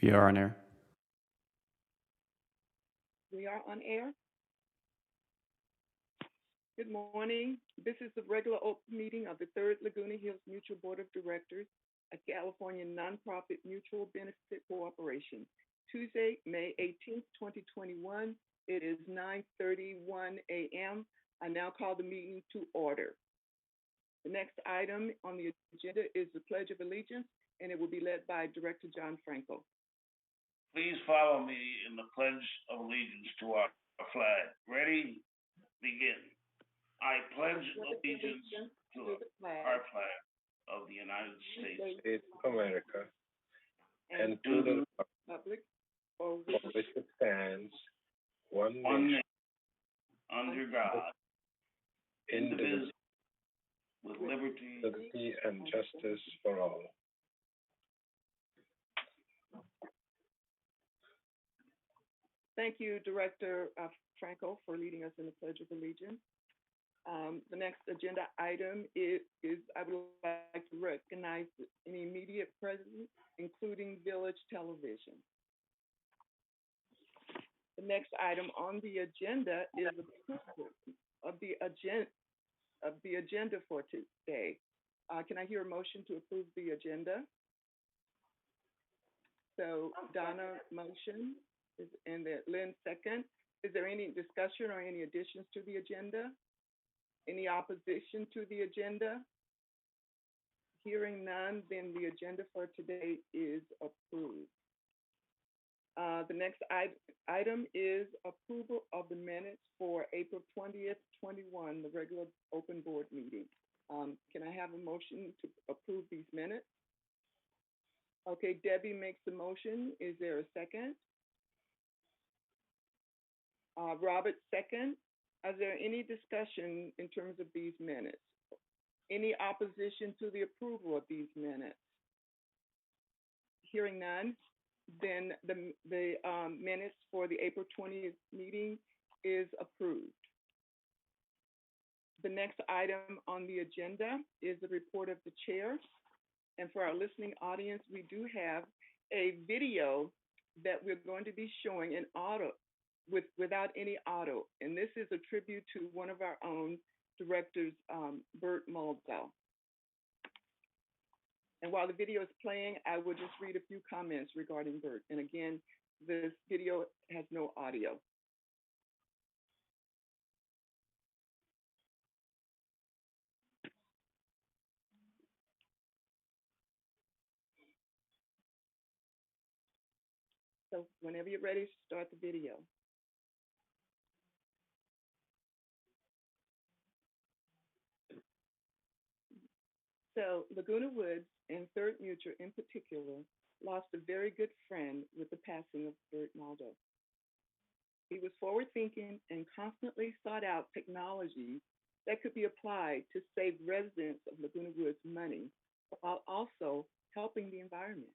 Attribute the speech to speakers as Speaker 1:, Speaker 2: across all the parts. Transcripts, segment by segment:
Speaker 1: We are on air.
Speaker 2: We are on air. Good morning. This is the regular open meeting of the Third Laguna Hills Mutual Board of Directors, a California nonprofit mutual benefit corporation. Tuesday, May 18th, 2021. It is 9:31 a.m. I now call the meeting to order. The next item on the agenda is the Pledge of Allegiance, and it will be led by Director John Franco.
Speaker 3: Please follow me in the Pledge of Allegiance to our flag. Ready? Begin. I pledge allegiance to our flag of the United States
Speaker 4: of America and
Speaker 3: to
Speaker 4: to
Speaker 3: the
Speaker 4: the
Speaker 2: Public for
Speaker 4: for which it stands, one
Speaker 3: one
Speaker 4: nation,
Speaker 3: nation, under God,
Speaker 4: indivisible,
Speaker 3: indivisible, with liberty
Speaker 4: liberty and justice for all.
Speaker 2: Thank you, Director Franco, for leading us in the Pledge of Allegiance. The next agenda item is I would like to recognize any immediate presence, including Village Television. The next item on the agenda is approval of the agenda for today. Can I hear a motion to approve the agenda? So Donna motion and Lynn second. Is there any discussion or any additions to the agenda? Any opposition to the agenda? Hearing none, then the agenda for today is approved. The next item is approval of the minutes for April 20th, 21, the regular open board meeting. Can I have a motion to approve these minutes? Okay, Debbie makes the motion. Is there a second? Robert second. Is there any discussion in terms of these minutes? Any opposition to the approval of these minutes? Hearing none, then the minutes for the April 20th meeting is approved. The next item on the agenda is the report of the chair. And for our listening audience, we do have a video that we're going to be showing in auto, without any auto. And this is a tribute to one of our own directors, Bert Muldell. And while the video is playing, I will just read a few comments regarding Bert. And again, this video has no audio. So whenever you're ready, start the video. So Laguna Woods and Third Mutual in particular lost a very good friend with the passing of Bert Maldo. He was forward-thinking and constantly sought out technologies that could be applied to save residents of Laguna Woods money while also helping the environment.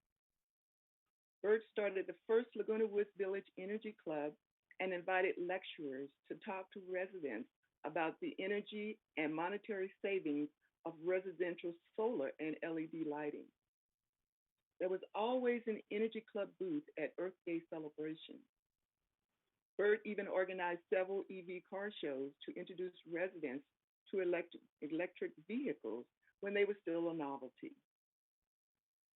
Speaker 2: Bert started the first Laguna Woods Village Energy Club and invited lecturers to talk to residents about the energy and monetary savings of residential solar and LED lighting. There was always an Energy Club booth at Earth Day celebration. Bert even organized several EV car shows to introduce residents to electric vehicles when they were still a novelty.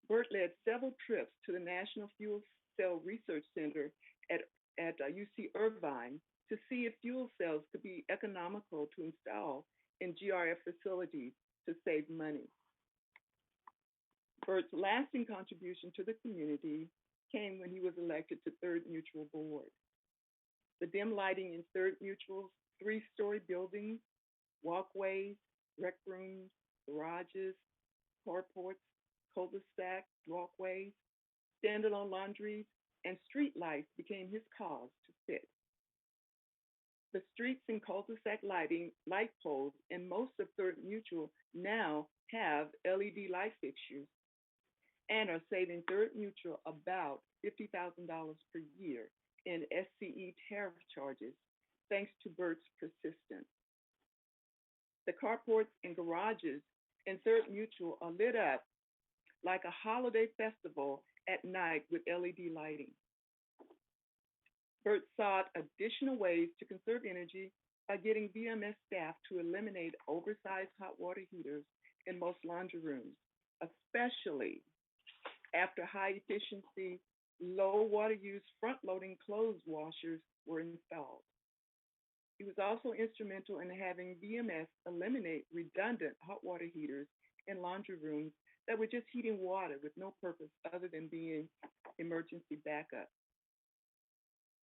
Speaker 2: Bert led several trips to the National Fuel Cell Research Center at UC Irvine to see if fuel cells could be economical to install in GRF facilities to save money. Bert's lasting contribution to the community came when he was elected to Third Mutual Board. The dim lighting in Third Mutual's 3-story buildings, walkways, rec rooms, garages, carports, cul-de-sac walkways, standalone laundries, and street lights became his cause to fix. The streets and cul-de-sac light poles in most of Third Mutual now have LED light fixtures and are saving Third Mutual about $50,000 per year in SCE tariff charges, thanks to Bert's persistence. The carports and garages in Third Mutual are lit up like a holiday festival at night with LED lighting. Bert sought additional ways to conserve energy by getting VMS staff to eliminate oversized hot water heaters in most laundry rooms, especially after high efficiency, low water use front loading clothes washers were installed. He was also instrumental in having VMS eliminate redundant hot water heaters in laundry rooms that were just heating water with no purpose other than being emergency backup.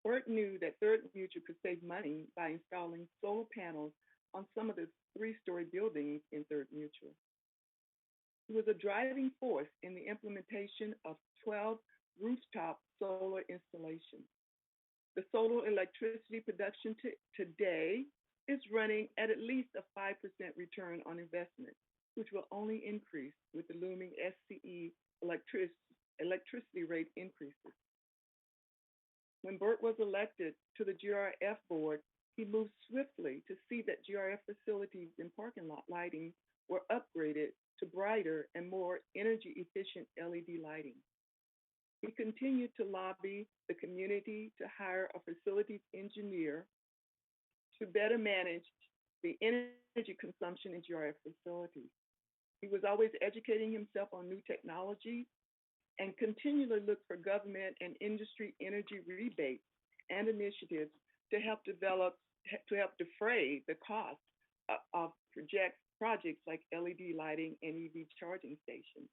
Speaker 2: Bert knew that Third Mutual could save money by installing solar panels on some of the three-story buildings in Third Mutual. He was a driving force in the implementation of 12 rooftop solar installations. The solar electricity production today is running at least a 5% return on investment, which will only increase with the looming SCE electricity rate increases. When Bert was elected to the GRF board, he moved swiftly to see that GRF facilities and parking lot lighting were upgraded to brighter and more energy efficient LED lighting. He continued to lobby the community to hire a facilities engineer to better manage the energy consumption in GRF facilities. He was always educating himself on new technologies and continually looked for government and industry energy rebates and initiatives to help defray the cost of projects like LED lighting and EV charging stations.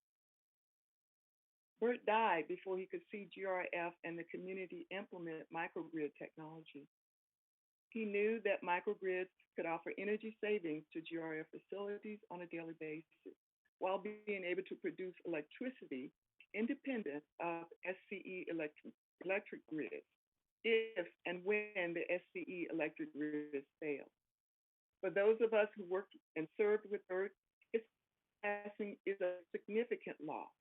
Speaker 2: Bert died before he could see GRF and the community implement microgrid technology. He knew that microgrids could offer energy savings to GRF facilities on a daily basis, while being able to produce electricity independent of SCE electric grids, if and when the SCE electric grids fail. For those of us who worked and served with Bert, his passing is a significant loss.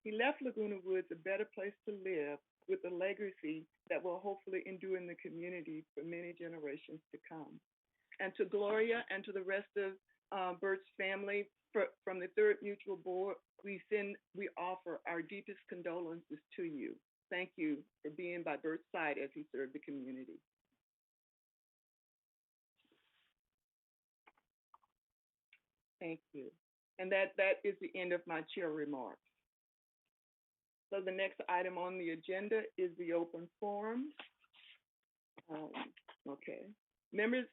Speaker 2: He left Laguna Woods a better place to live with a legacy that will hopefully endure in the community for many generations to come. And to Gloria and to the rest of Bert's family, from the Third Mutual Board, we offer our deepest condolences to you. Thank you for being by Bert's side as he served the community. Thank you. And that is the end of my chair remarks. So the next item on the agenda is the open forum. Okay. Members,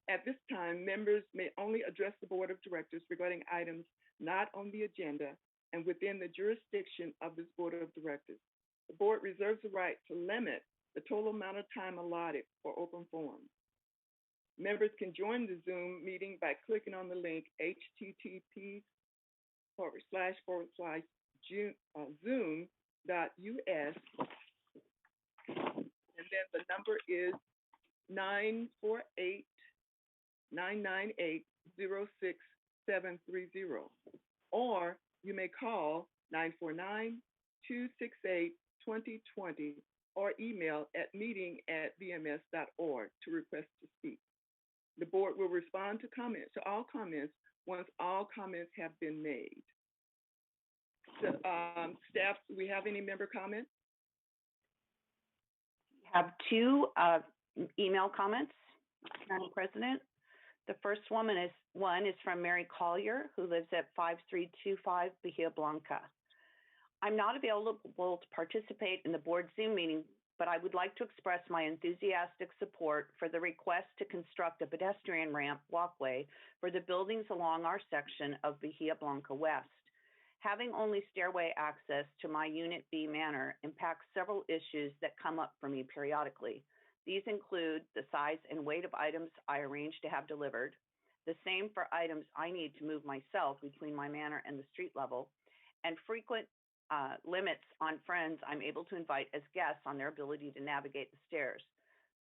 Speaker 2: at this time, members may only address the Board of Directors regarding items not on the agenda and within the jurisdiction of this Board of Directors. The board reserves the right to limit the total amount of time allotted for open forums. Members can join the Zoom meeting by clicking on the link http://zoom.us, and then the number is 948-998-06730, or you may call 949-268-2020 or email at meeting@vms.org to request to speak. The board will respond to all comments once all comments have been made. So, staff, do we have any member comments?
Speaker 1: We have two email comments, Madam President. The first one is from Mary Collier, who lives at 5325 Bahia Blanca. I'm not available to participate in the board Zoom meeting, but I would like to express my enthusiastic support for the request to construct a pedestrian ramp walkway for the buildings along our section of Bahia Blanca West. Having only stairway access to my Unit B manor impacts several issues that come up for me periodically. These include the size and weight of items I arrange to have delivered, the same for items I need to move myself between my manor and the street level, and frequent limits on friends I'm able to invite as guests on their ability to navigate the stairs.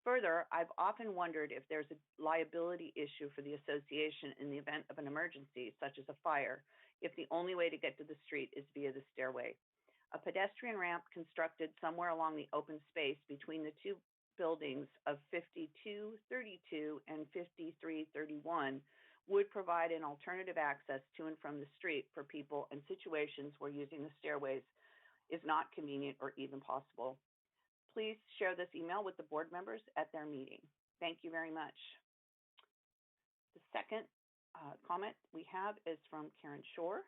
Speaker 1: Further, I've often wondered if there's a liability issue for the association in the event of an emergency, such as a fire, if the only way to get to the street is via the stairway. A pedestrian ramp constructed somewhere along the open space between the two buildings of 5232 and 5331 would provide an alternative access to and from the street for people in situations where using the stairways is not convenient or even possible. Please share this email with the board members at their meeting. Thank you very much. The second comment we have is from Karen Shore.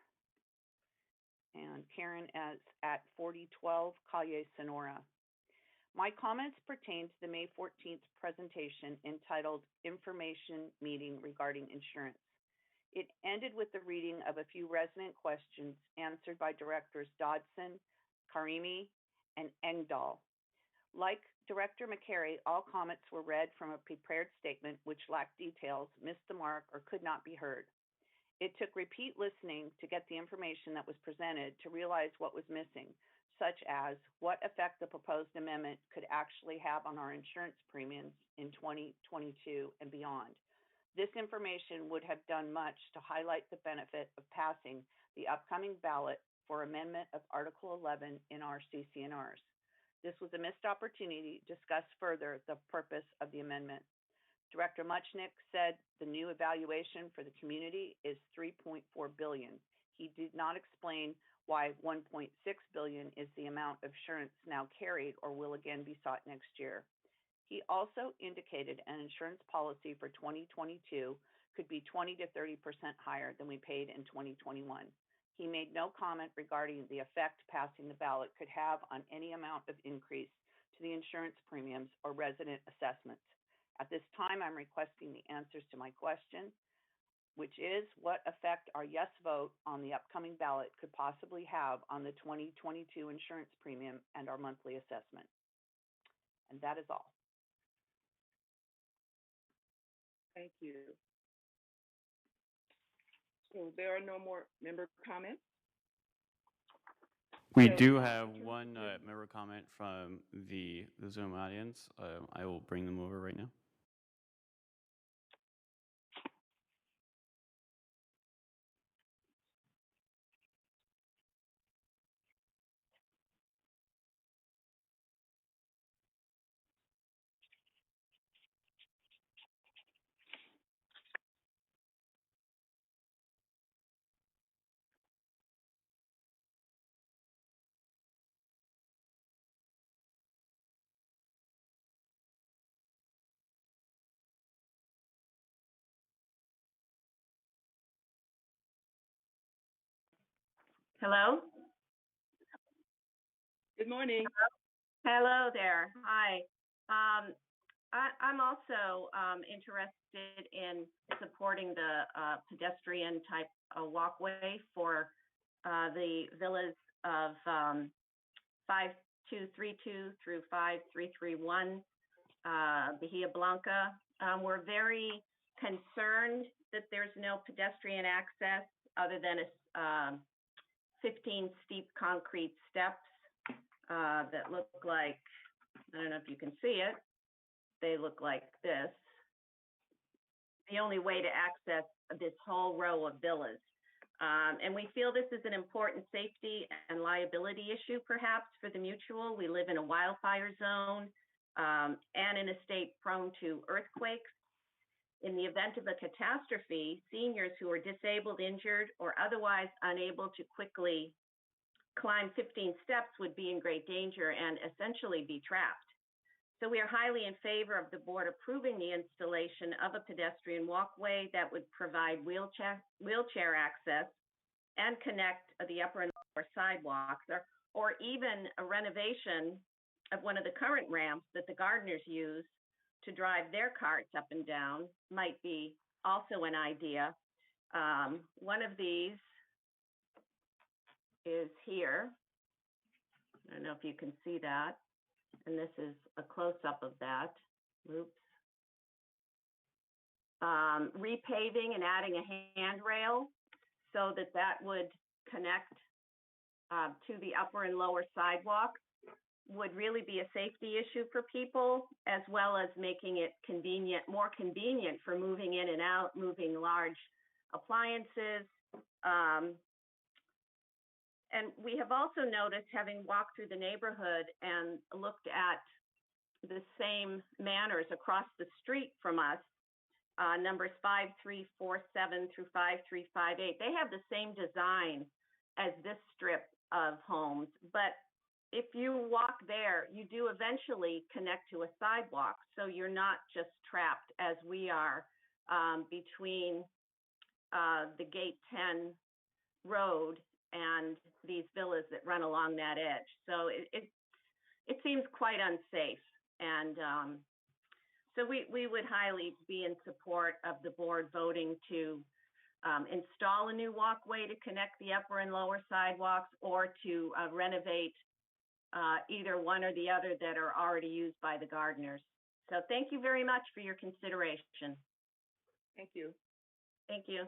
Speaker 1: And Karen is at 4012 Calle Sonora. My comments pertain to the May 14th presentation entitled Information Meeting Regarding Insurance. It ended with the reading of a few resident questions answered by Directors Dodson, Karimi, and Engdahl. Like Director McCary, all comments were read from a prepared statement which lacked details, missed the mark, or could not be heard. It took repeat listening to get the information that was presented to realize what was missing, such as what effect the proposed amendment could actually have on our insurance premiums in 2022 and beyond. This information would have done much to highlight the benefit of passing the upcoming ballot for amendment of Article 11 in our CC&Rs. This was a missed opportunity to discuss further the purpose of the amendment. Director Muchnick said the new evaluation for the community is $3.4 billion. He did not explain why $1.6 billion is the amount of insurance now carried or will again be sought next year. He also indicated an insurance policy for 2022 could be 20 to 30% higher than we paid in 2021. He made no comment regarding the effect passing the ballot could have on any amount of increase to the insurance premiums or resident assessments. At this time, I'm requesting the answers to my question, which is what effect our yes vote on the upcoming ballot could possibly have on the 2022 insurance premium and our monthly assessment. And that is all.
Speaker 2: Thank you. So there are no more member comments?
Speaker 5: We do have one member comment from the Zoom audience. I will bring them over right now.
Speaker 6: Hello?
Speaker 2: Good morning.
Speaker 6: Hello there. Hi. I'm also interested in supporting the pedestrian type walkway for the villas of 5232 through 5331 Bahia Blanca. We're very concerned that there's no pedestrian access other than a 15 steep concrete steps that look like, I don't know if you can see it, they look like this. The only way to access this whole row of villas. And we feel this is an important safety and liability issue perhaps for the mutual. We live in a wildfire zone and in a state prone to earthquakes. In the event of a catastrophe, seniors who are disabled, injured, or otherwise unable to quickly climb 15 steps would be in great danger and essentially be trapped. So we are highly in favor of the board approving the installation of a pedestrian walkway that would provide wheelchair access and connect the upper and lower sidewalks, or even a renovation of one of the current ramps that the gardeners use to drive their carts up and down might be also an idea. One of these is here. I don't know if you can see that. And this is a close-up of that. Oops. Repaving and adding a handrail so that that would connect to the upper and lower sidewalks would really be a safety issue for people, as well as making it convenient, more convenient for moving in and out, moving large appliances. And we have also noticed, having walked through the neighborhood and looked at the same manors across the street from us, numbers 5347 through 5358. They have the same design as this strip of homes, but if you walk there, you do eventually connect to a sidewalk, so you're not just trapped as we are between the Gate 10 road and these villas that run along that edge. So it seems quite unsafe, and so we would highly be in support of the board voting to install a new walkway to connect the upper and lower sidewalks, or to renovate either one or the other that are already used by the gardeners. So thank you very much for your consideration.
Speaker 2: Thank you.
Speaker 6: Thank you.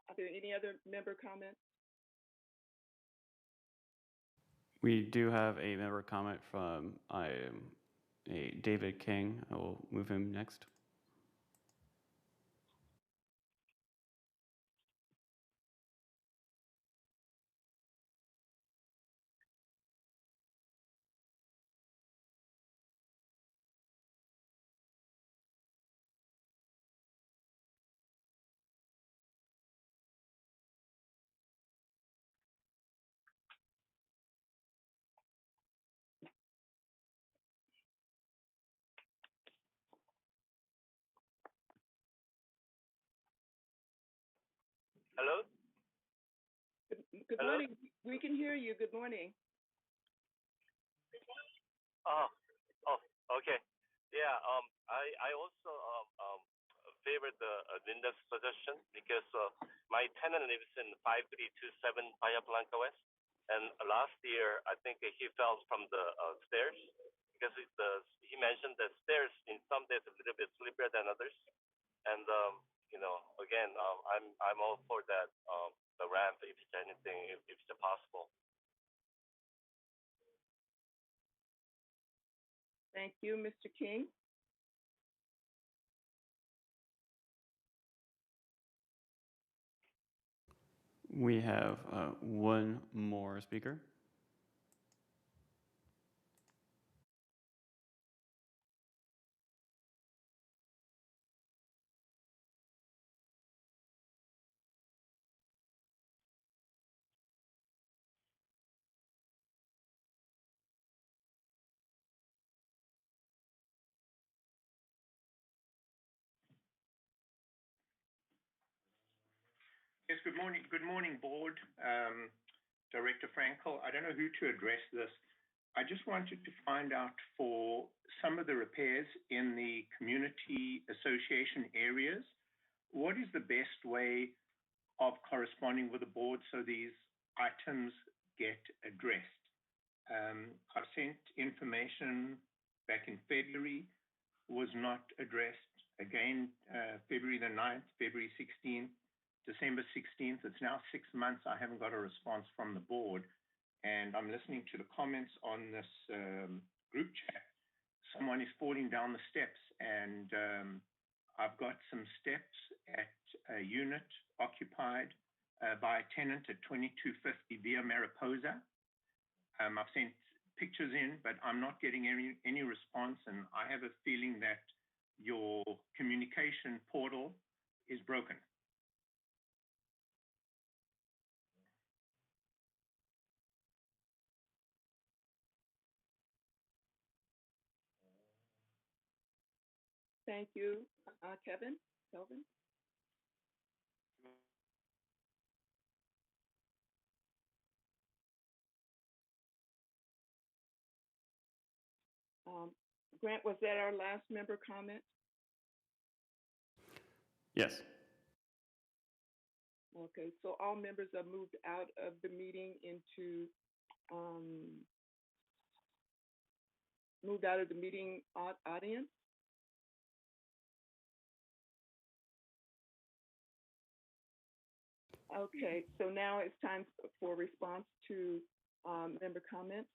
Speaker 2: Are there any other member comments?
Speaker 5: We do have a member comment from a David King. I will move him next.
Speaker 7: Hello?
Speaker 2: Good
Speaker 7: Hello?
Speaker 2: morning. We can hear you. Good morning.
Speaker 7: Oh, okay. Yeah, I also favor the Linda's suggestion because my tenant lives in 5327 Bahia Blanca West, and last year I think he fell from the stairs because he mentioned that stairs in some days a little bit slipperier than others, and again, I'm all for that the ramp if it's anything if it's possible.
Speaker 2: Thank you, Mr. King.
Speaker 5: We have one more speaker.
Speaker 8: Yes, good morning. Good morning, board. Director Frankel. I don't know who to address this. I just wanted to find out for some of the repairs in the community association areas, what is the best way of corresponding with the board so these items get addressed? I've sent information back in February, was not addressed. Again, February the 9th, February 16th, December 16th. It's now 6 months. I haven't got a response from the board. And I'm listening to the comments on this group chat. Someone is falling down the steps, and I've got some steps at a unit occupied by a tenant at 2250 Via Mariposa. I've sent pictures in, but I'm not getting any response, and I have a feeling that your communication portal is broken.
Speaker 2: Thank you. Kelvin? Grant, was that our last member comment?
Speaker 5: Yes.
Speaker 2: Okay, so all members are moved out of the meeting into, moved out of the meeting audience. Okay, so now it's time for response to member comments.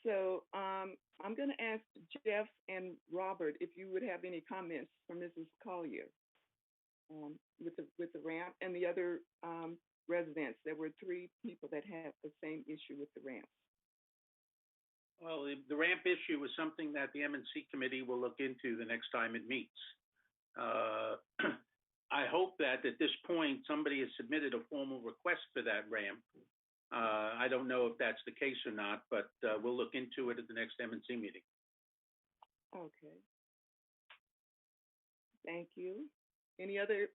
Speaker 2: So I'm going to ask Jeff and Robert if you would have any comments for Mrs. Collier with the ramp and the other residents. There were 3 people that had the same issue with the ramp.
Speaker 9: Well, the ramp issue is something that the M&C committee will look into the next time it meets. I hope that at this point, somebody has submitted a formal request for that ramp. I don't know if that's the case or not, but we'll look into it at the next M&C meeting.
Speaker 2: Okay. Thank you. Any other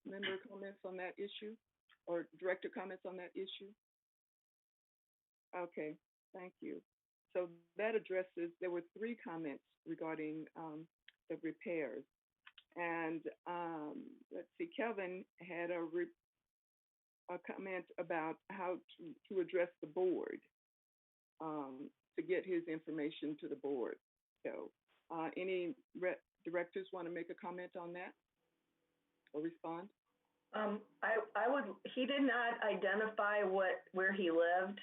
Speaker 2: member comments on that issue or director comments on that issue? Okay, thank you. So that addresses, there were 3 comments regarding the repairs. And let's see, Kelvin had a comment about how to address the board, to get his information to the board. So any directors want to make a comment on that or respond?
Speaker 6: I would, he did not identify where he lived.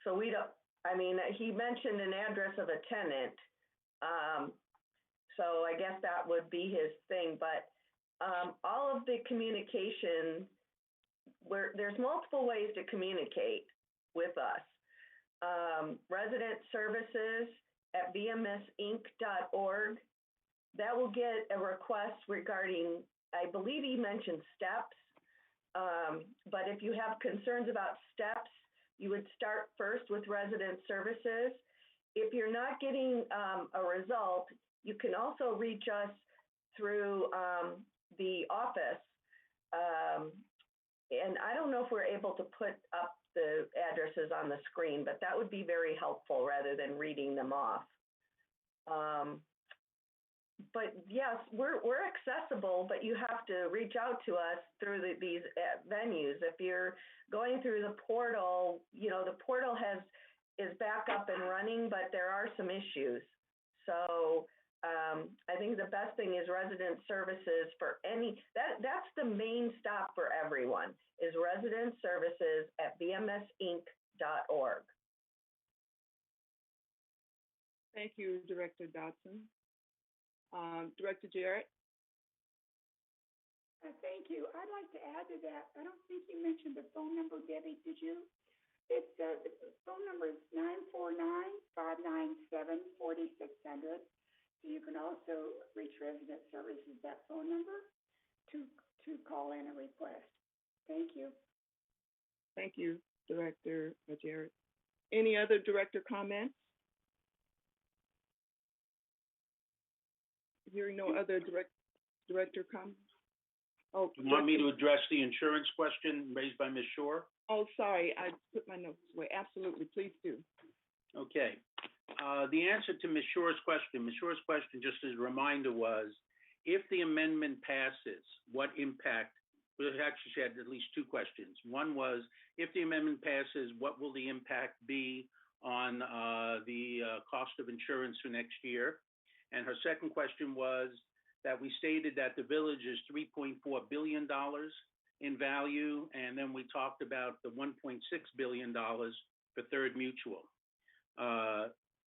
Speaker 6: So we don't, I mean, he mentioned an address of a tenant. So I guess that would be his thing, but all of the communication, there's multiple ways to communicate with us. Resident services at vmsinc.org, that will get a request regarding, I believe he mentioned steps, but if you have concerns about steps, you would start first with resident services. If you're not getting a result, you can also reach us through the office. And I don't know if we're able to put up the addresses on the screen, but that would be very helpful rather than reading them off. But yes, we're accessible, but you have to reach out to us through these venues. If you're going through the portal, you know, the portal is back up and running, but there are some issues. So I think the best thing is resident services for that's the main stop for everyone, is resident services at vmsinc.org.
Speaker 2: Thank you, Director Dodson. Director Jarrett?
Speaker 10: Thank you. I'd like to add to that. I don't think you mentioned the phone number, Debbie, did you? The phone number is 949-597-4600. So you can also reach resident services, that phone number, to call in a request. Thank you.
Speaker 2: Thank you, Director Jarrett. Any other director comments? Hearing no other director comments. Oh,
Speaker 9: you want me to address the insurance question raised by Ms. Shore?
Speaker 2: Oh, sorry, I put my notes away. Absolutely, please do. Okay.
Speaker 9: The answer to Ms. Shore's question, just as a reminder, was if the amendment passes, what impact? Well, actually, she had at least 2 questions. One was, if the amendment passes, what will the impact be on the cost of insurance for next year? And her second question was that we stated that the village is $3.4 billion in value, and then we talked about the $1.6 billion for Third Mutual.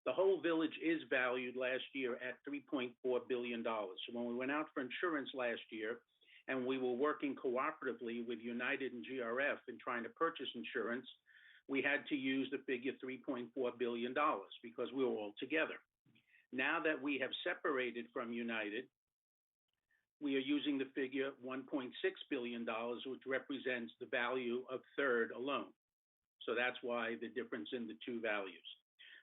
Speaker 9: The whole village is valued last year at $3.4 billion. So when we went out for insurance last year, and we were working cooperatively with United and GRF in trying to purchase insurance, we had to use the figure $3.4 billion because we were all together. Now that we have separated from United, we are using the figure $1.6 billion, which represents the value of Third alone. So that's why the difference in the 2 values.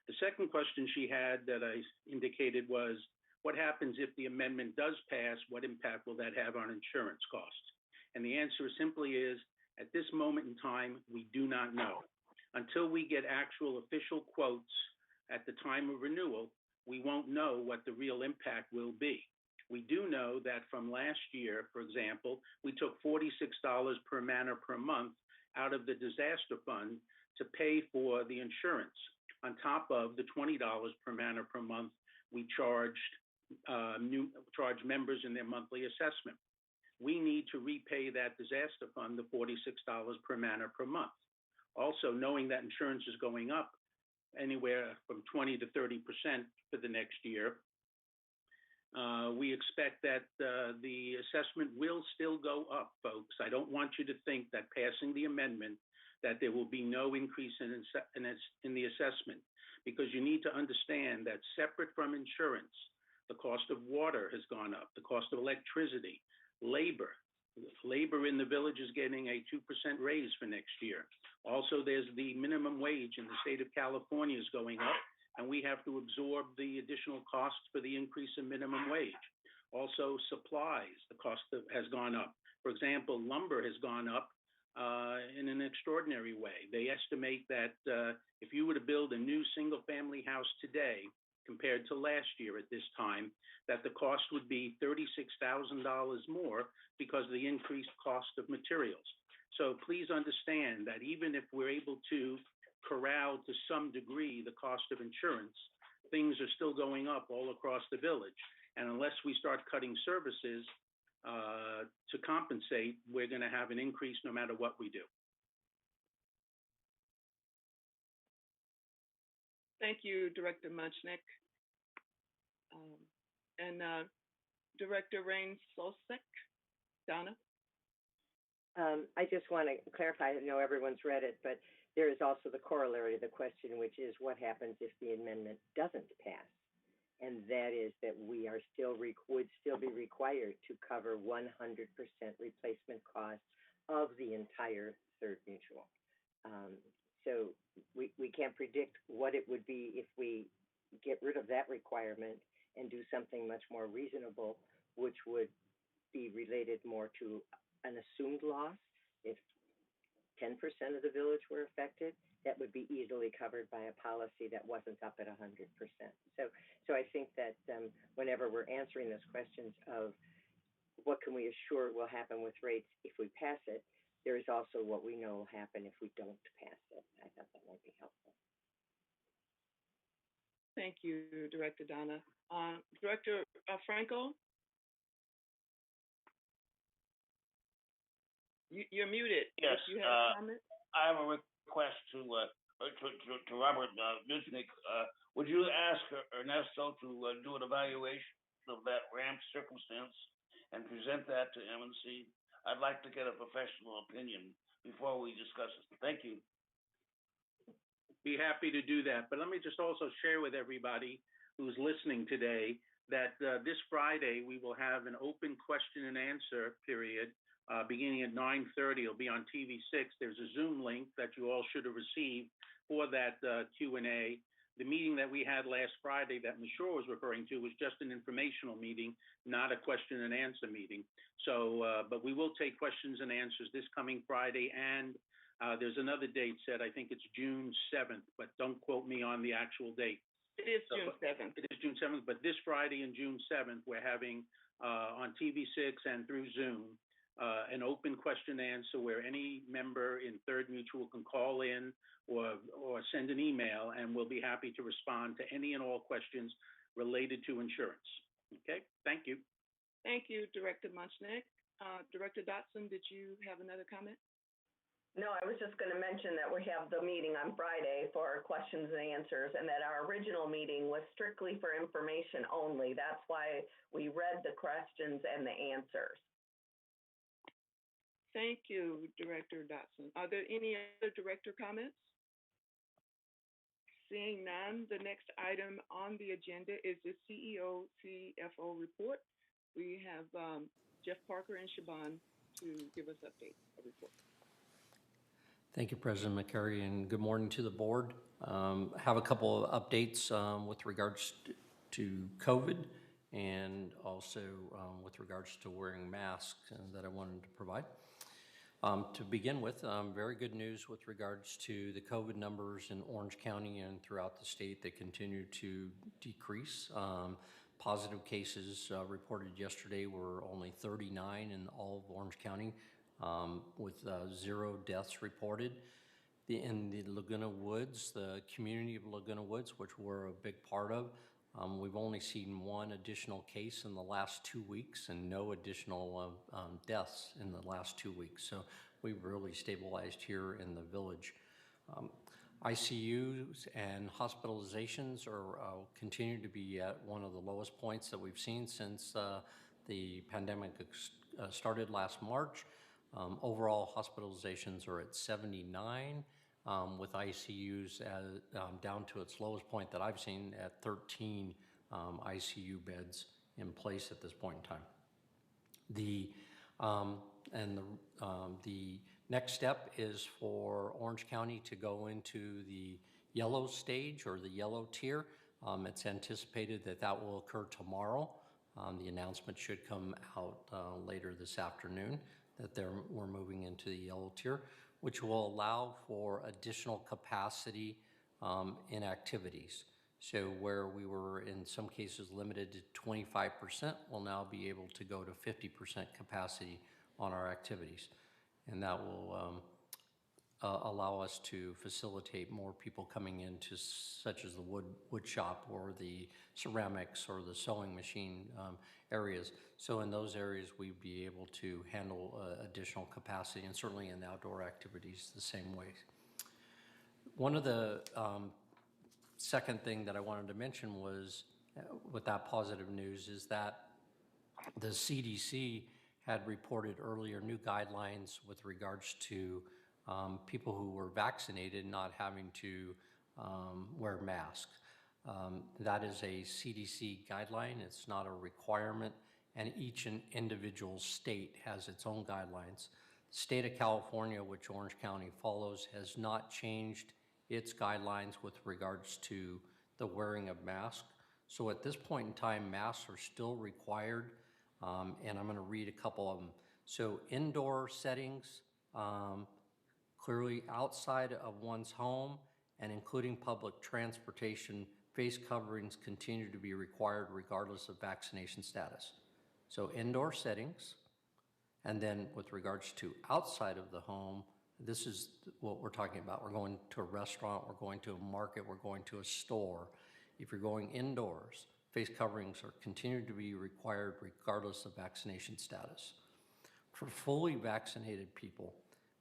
Speaker 9: The second question she had that I indicated was, what happens if the amendment does pass? What impact will that have on insurance costs? And the answer simply is, at this moment in time, we do not know. Until we get actual official quotes at the time of renewal, we won't know what the real impact will be. We do know that from last year, for example, we took $46 per manor per month out of the disaster fund to pay for the insurance, on top of the $20 per manor per month we charged members in their monthly assessment. We need to repay that disaster fund, the $46 per manor per month. Also, knowing that insurance is going up anywhere from 20 to 30% for the next year, we expect that the assessment will still go up, folks. I don't want you to think that passing the amendment that there will be no increase in the assessment, because you need to understand that separate from insurance, the cost of water has gone up, the cost of electricity, labor. Labor in the village is getting a 2% raise for next year. Also, there's the minimum wage in the state of California is going up, and we have to absorb the additional costs for the increase in minimum wage. Also, supplies, the cost has gone up. For example, lumber has gone up in an extraordinary way. They estimate that if you were to build a new single-family house today compared to last year at this time, that the cost would be $36,000 more because of the increased cost of materials. So please understand that even if we're able to corral to some degree the cost of insurance, things are still going up all across the village. And unless we start cutting services to compensate, we're going to have an increase no matter what we do.
Speaker 2: Thank you, Director Munchnick. And Director Rain Sosek, Donna?
Speaker 11: I just want to clarify, I know everyone's read it, but there is also the corollary of the question, which is what happens if the amendment doesn't pass? And that is that we are would still be required to cover 100% replacement costs of the entire Third Mutual. So we can't predict what it would be if we get rid of that requirement and do something much more reasonable, which would be related more to an assumed loss. If 10% of the village were affected, that would be easily covered by a policy that wasn't up at 100%. So I think that whenever we're answering those questions of what can we assure will happen with rates if we pass it, there is also what we know will happen if we don't pass it. I thought that might be helpful.
Speaker 2: Thank you, Director Donna. Director Frankel? You're muted.
Speaker 3: Yes.
Speaker 2: You have a comment?
Speaker 3: I have a request to Robert Munchnick. Would you ask Ernesto to do an evaluation of that ramp circumstance and present that to M&C? I'd like to get a professional opinion before we discuss it. Thank you.
Speaker 9: Be happy to do that. But let me just also share with everybody who's listening today that this Friday we will have an open question and answer period beginning at 9:30. It'll be on TV6. There's a Zoom link that you all should have received for that Q&A. The meeting that we had last Friday that Mashur was referring to was just an informational meeting, not a question and answer meeting. So, but we will take questions and answers this coming Friday, and there's another date set. I think it's June 7th, but don't quote me on the actual date.
Speaker 2: It is June 7th.
Speaker 9: It is June 7th, but this Friday and June 7th, we're having on TV6 and through Zoom an open question and answer where any member in Third Mutual can call in or send an email, and we'll be happy to respond to any and all questions related to insurance. Okay, thank you.
Speaker 2: Thank you, Director Munchnick. Director Dotson, did you have another comment?
Speaker 6: No, I was just going to mention that we have the meeting on Friday for questions and answers, and that our original meeting was strictly for information only. That's why we read the questions and the answers.
Speaker 2: Thank you, Director Dotson. Are there any other director comments? Seeing none, the next item on the agenda is the CEO CFO report. We have Jeff Parker and Shaban to give us a report.
Speaker 12: Thank you, President McCary, and good morning to the board. Have a couple of updates with regards to COVID and also with regards to wearing masks that I wanted to provide. To begin with, very good news with regards to the COVID numbers in Orange County and throughout the state. They continue to decrease. Positive cases reported yesterday were only 39 in all of Orange County, with 0 deaths reported. In the Laguna Woods, the community of Laguna Woods, which we're a big part of, we've only seen 1 additional case in the last 2 weeks and no additional deaths in the last 2 weeks. So we've really stabilized here in the village. ICUs and hospitalizations are continue to be at one of the lowest points that we've seen since the pandemic started last March. Overall hospitalizations are at 79, with ICUs down to its lowest point that I've seen at 13 ICU beds in place at this point in time. The next step is for Orange County to go into the yellow stage or the yellow tier. It's anticipated that that will occur tomorrow. The announcement should come out later this afternoon that we're moving into the yellow tier, which will allow for additional capacity in activities. So where we were in some cases limited to 25%, we'll now be able to go to 50% capacity on our activities. And that will allow us to facilitate more people coming into such as the wood shop or the ceramics or the sewing machine areas. So in those areas, we'd be able to handle additional capacity, and certainly in the outdoor activities the same way. One of the second thing that I wanted to mention was, with that positive news, is that the CDC had reported earlier new guidelines with regards to people who were vaccinated not having to wear masks. That is a CDC guideline. It's not a requirement, and each individual state has its own guidelines. The state of California, which Orange County follows, has not changed its guidelines with regards to the wearing of masks. So at this point in time, masks are still required, and I'm going to read a couple of them. So indoor settings, clearly outside of one's home and including public transportation, face coverings continue to be required regardless of vaccination status. So indoor settings, and then with regards to outside of the home, this is what we're talking about. We're going to a restaurant, we're going to a market, we're going to a store. If you're going indoors, face coverings are continued to be required regardless of vaccination status. For fully vaccinated people,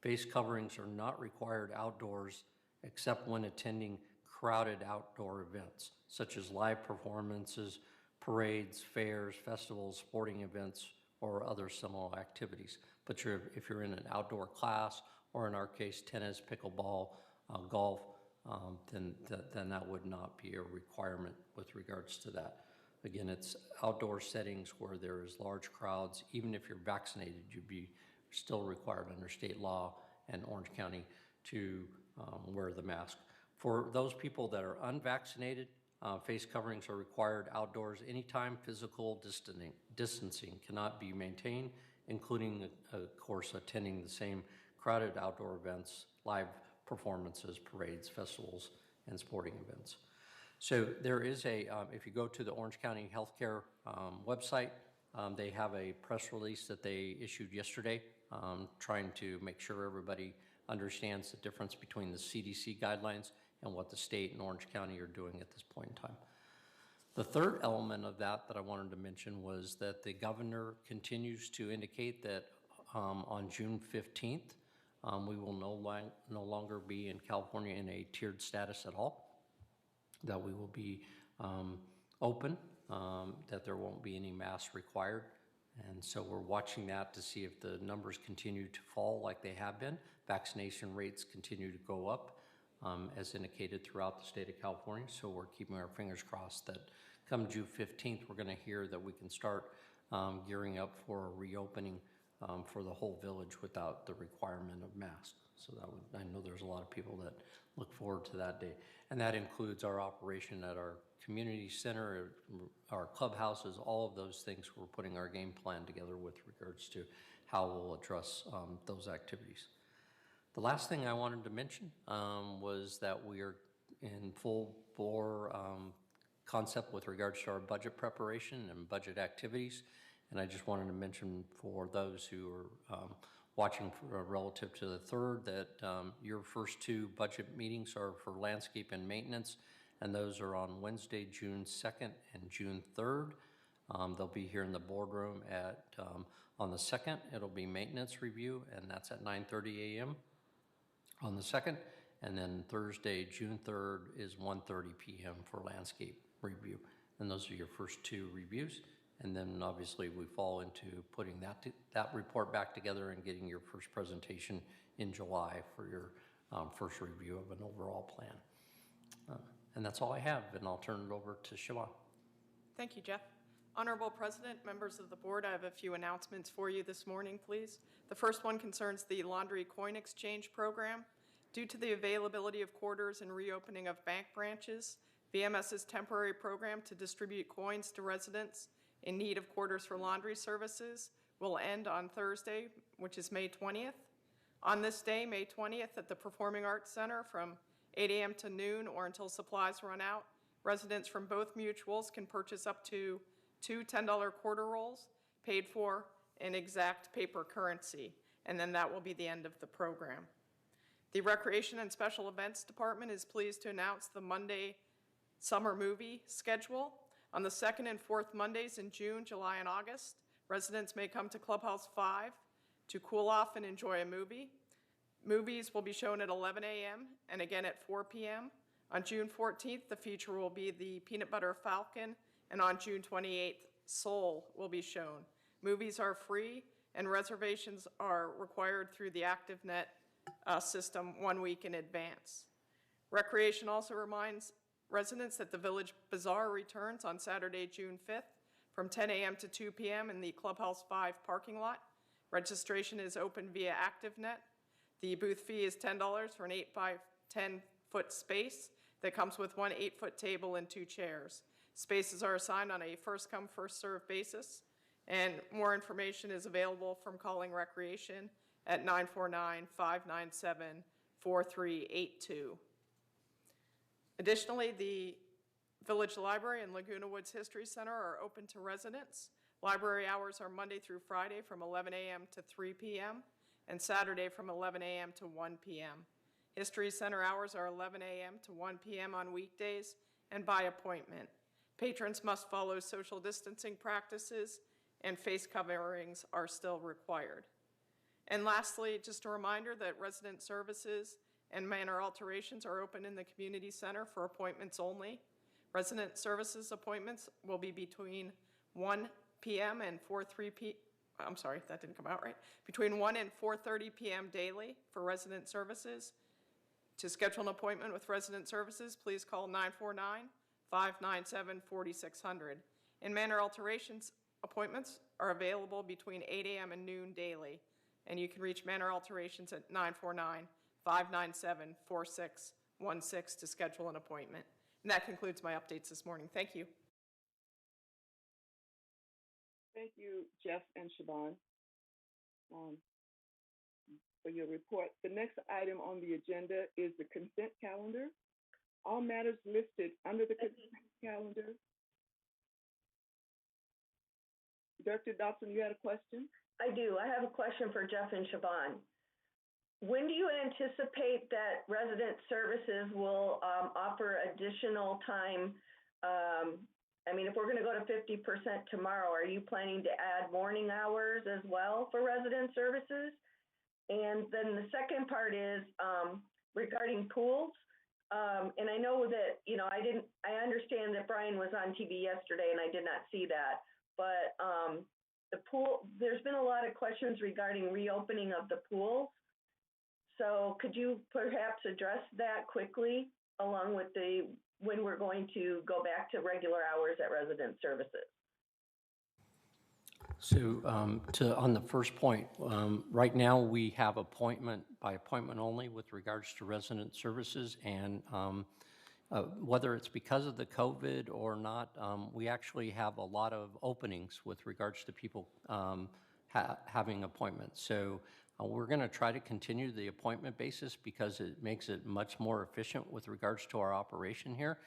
Speaker 12: face coverings are not required outdoors except when attending crowded outdoor events, such as live performances, parades, fairs, festivals, sporting events, or other similar activities. But if you're in an outdoor class, or in our case, tennis, pickleball, golf, then that would not be a requirement with regards to that. Again, it's outdoor settings where there is large crowds. Even if you're vaccinated, you'd be still required under state law and Orange County to wear the mask. For those people that are unvaccinated, face coverings are required outdoors anytime physical distancing cannot be maintained, including, of course, attending the same crowded outdoor events, live performances, parades, festivals, and sporting events. So there is if you go to the Orange County Healthcare website, they have a press release that they issued yesterday, trying to make sure everybody understands the difference between the CDC guidelines and what the state and Orange County are doing at this point in time. The third element of that I wanted to mention was that the governor continues to indicate that on June 15th, we will no longer be in California in a tiered status at all, that we will be open, that there won't be any masks required. And so we're watching that to see if the numbers continue to fall like they have been. Vaccination rates continue to go up, as indicated throughout the state of California. So we're keeping our fingers crossed that come June 15th, we're going to hear that we can start gearing up for a reopening for the whole village without the requirement of masks. So I know there's a lot of people that look forward to that day. And that includes our operation at our community center, our clubhouses, all of those things. We're putting our game plan together with regards to how we'll address those activities. The last thing I wanted to mention was that we are in full bore concept with regards to our budget preparation and budget activities. And I just wanted to mention for those who are watching relative to the third that your first two budget meetings are for landscape and maintenance, and those are on Wednesday, June 2nd and June 3rd. They'll be here in the boardroom on the 2nd. It'll be maintenance review, and that's at 9:30 a.m. on the 2nd. And then Thursday, June 3rd is 1:30 p.m. for landscape review. And those are your first two reviews. And then obviously we fall into putting that report back together and getting your first presentation in July for your first review of an overall plan. And that's all I have, and I'll turn it over to Siobhan.
Speaker 13: Thank you, Jeff. Honorable President, members of the board, I have a few announcements for you this morning, please. The first one concerns the laundry coin exchange program. Due to the availability of quarters and reopening of bank branches, VMS's temporary program to distribute coins to residents in need of quarters for laundry services will end on Thursday, which is May 20th. On this day, May 20th, at the Performing Arts Center from 8 a.m. to noon or until supplies run out, residents from both mutuals can purchase up to 2 $10 quarter rolls paid for in exact paper currency, and then that will be the end of the program. The Recreation and Special Events Department is pleased to announce the Monday summer movie schedule. On the 2nd and 4th Mondays in June, July, and August, residents may come to Clubhouse 5 to cool off and enjoy a movie. Movies will be shown at 11 a.m. and again at 4 p.m. On June 14th, the feature will be The Peanut Butter Falcon, and on June 28th, Soul will be shown. Movies are free, and reservations are required through the ActiveNet system 1 week in advance. Recreation also reminds residents that the Village Bazaar returns on Saturday, June 5th from 10 a.m. to 2 p.m. in the Clubhouse 5 parking lot. Registration is open via ActiveNet. The booth fee is $10 for an 8 by 10 foot space that comes with one 8-foot table and 2 chairs. Spaces are assigned on a first come, first served basis, and more information is available from calling Recreation at 949-597-4382. Additionally, the Village Library and Laguna Woods History Center are open to residents. Library hours are Monday through Friday from 11 a.m. to 3 p.m. and Saturday from 11 a.m. to 1 p.m. History Center hours are 11 a.m. to 1 p.m. on weekdays and by appointment. Patrons must follow social distancing practices, and face coverings are still required. And lastly, just a reminder that resident services and manor alterations are open in the community center for appointments only. Resident services appointments will be between 1 p.m. and 4:30 p.m. I'm sorry, that didn't come out right. Between 1 and 4:30 p.m. daily for resident services. To schedule an appointment with resident services, please call 949-597-4600. And manor alterations appointments are available between 8 a.m. and noon daily. And you can reach Manor Alterations at 949-597-4616 to schedule an appointment. And that concludes my updates this morning. Thank you.
Speaker 2: Thank you, Jeff and Siobhan, for your report. The next item on the agenda is the consent calendar. All matters listed under the consent calendar. Director Dodson, you had a question?
Speaker 6: I do. I have a question for Jeff and Siobhan. When do you anticipate that resident services will offer additional time? I mean, if we're going to go to 50% tomorrow, are you planning to add morning hours as well for resident services? And then the second part is regarding pools. And I know that, you know, I understand that Brian was on TV yesterday and I did not see that. But the pool, there's been a lot of questions regarding reopening of the pools. So could you perhaps address that quickly along with when we're going to go back to regular hours at resident services?
Speaker 12: So on the first point, right now we have appointment by appointment only with regards to resident services, and whether it's because of the COVID or not, we actually have a lot of openings with regards to people having appointments. So we're going to try to continue the appointment basis because it makes it much more efficient with regards to our operation here.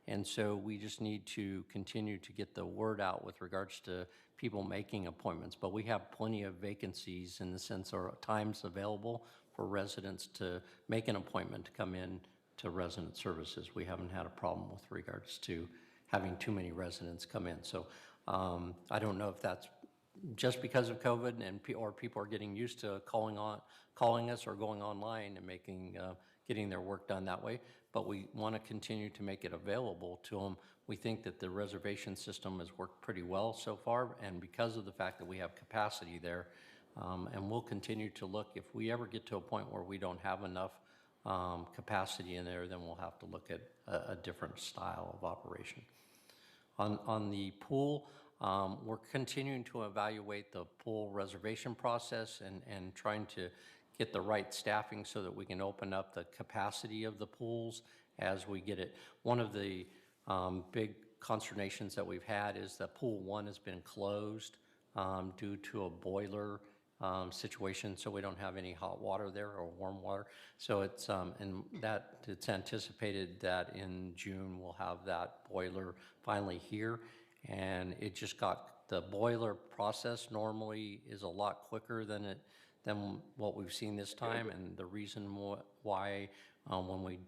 Speaker 12: And so we just need to continue to get the word out with regards to people making appointments. But we have plenty of vacancies in the sense or times available for residents to make an appointment to come in to resident services. We haven't had a problem with regards to having too many residents come in. So I don't know if that's just because of COVID or people are getting used to calling us or going online and getting their work done that way. But we want to continue to make it available to them, We think that the reservation system has worked pretty well so far, and because of the fact that we have capacity there, and we'll continue to look. If we ever get to a point where we don't have enough capacity in there, then we'll have to look at a different style of operation. On the pool, we're continuing to evaluate the pool reservation process and trying to get the right staffing so that we can open up the capacity of the pools as we get it. One of the big consternations that we've had is that Pool 1 has been closed due to a boiler situation, so we don't have any hot water there or warm water. So it's it's anticipated that in June we'll have that boiler finally here, and it just got the boiler process normally is a lot quicker than what we've seen this time, and the reason why when we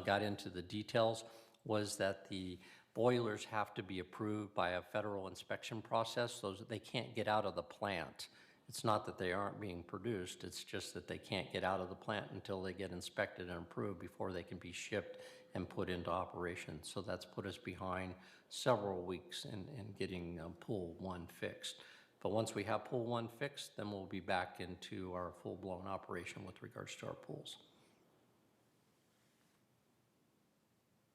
Speaker 12: got into the details was that the boilers have to be approved by a federal inspection process, so they can't get out of the plant. It's not that they aren't being produced, it's just that they can't get out of the plant until they get inspected and approved before they can be shipped and put into operation. So that's put us behind several weeks in getting Pool 1 fixed. But once we have Pool 1 fixed, then we'll be back into our full-blown operation with regards to our pools.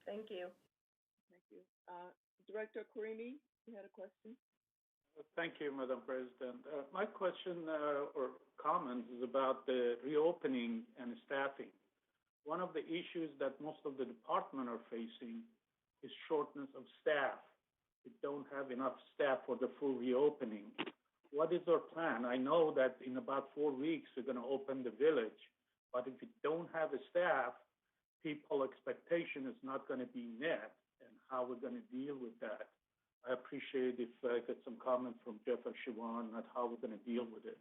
Speaker 6: Thank you.
Speaker 2: Thank you. Director Karimi, you had a question?
Speaker 14: Thank you, Madam President. My question or comment is about the reopening and staffing. One of the issues that most of the department are facing is shortness of staff. We don't have enough staff for the full reopening. What is our plan? I know that in about 4 weeks we're going to open the village, but if we don't have a staff, people's expectation is not going to be met, and how we're going to deal with that. I appreciate if I get some comment from Jeff or Siobhan on how we're going to deal with it.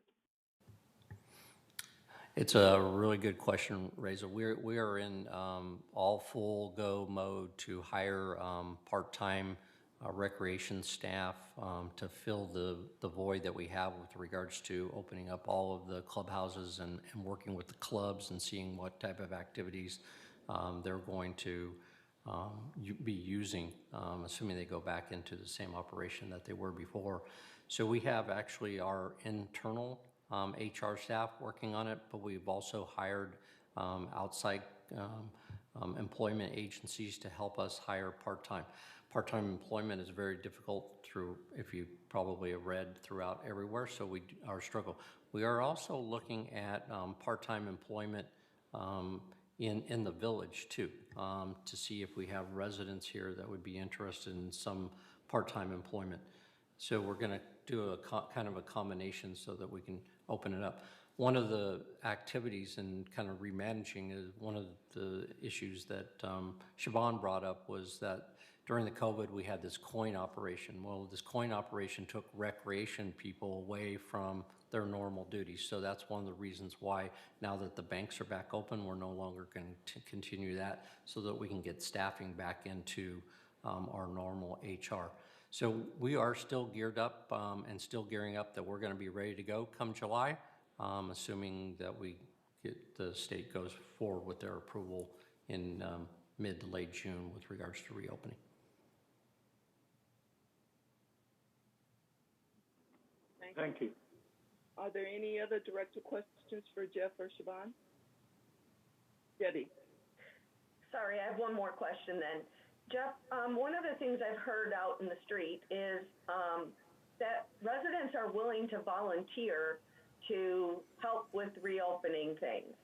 Speaker 12: It's a really good question, Reza. We are in all full go mode to hire part-time recreation staff to fill the void that we have with regards to opening up all of the clubhouses and working with the clubs and seeing what type of activities they're going to be using, assuming they go back into the same operation that they were before. So we have actually our internal HR staff working on it, but we've also hired outside employment agencies to help us hire part-time. Part-time employment is very difficult if you probably have read throughout everywhere, so we are struggle. We are also looking at part-time employment in the village too, to see if we have residents here that would be interested in some part-time employment. So we're going to do a kind of a combination so that we can open it up. One of the activities and kind of remanaging is one of the issues that Siobhan brought up was that during the COVID we had this coin operation. Well, this coin operation took recreation people away from their normal duties. So that's one of the reasons why now that the banks are back open, we're no longer going to continue that so that we can get staffing back into our normal HR. So we are still geared up and still gearing up that we're going to be ready to go come July, assuming that the state goes forward with their approval in mid to late June with regards to reopening.
Speaker 14: Thank you.
Speaker 2: Are there any other director questions for Jeff or Siobhan? Debbie.
Speaker 6: Sorry, I have one more question then. Jeff, one of the things I've heard out in the street is that residents are willing to volunteer to help with reopening things.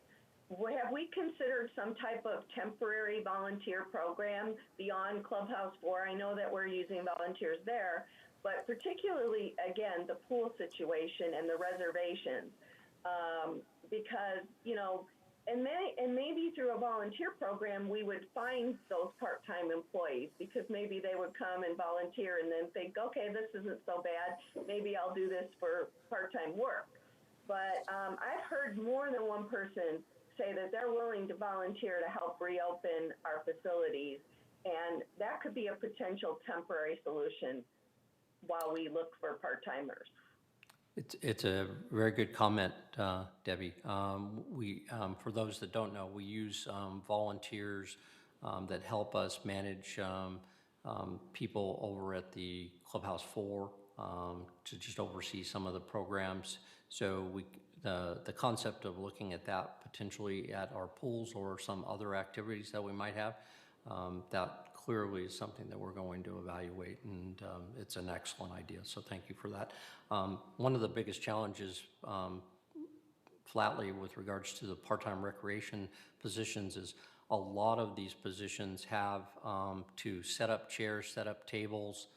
Speaker 6: Have we considered some type of temporary volunteer program beyond Clubhouse 4? I know that we're using volunteers there, but particularly, again, the pool situation and the reservations, because, and maybe through a volunteer program, we would find those part-time employees because maybe they would come and volunteer and then think, okay, this isn't so bad. Maybe I'll do this for part-time work. But I've heard more than one person say that they're willing to volunteer to help reopen our facilities, and that could be a potential temporary solution while we look for part-timers.
Speaker 12: It's a very good comment, Debbie. For those that don't know, we use volunteers that help us manage people over at the Clubhouse 4 to just oversee some of the programs. So the concept of looking at that potentially at our pools or some other activities that we might have, that clearly is something that we're going to evaluate, and it's an excellent idea, so thank you for that. One of the biggest challenges flatly with regards to the part-time recreation positions is a lot of these positions have to set up chairs, set up tables,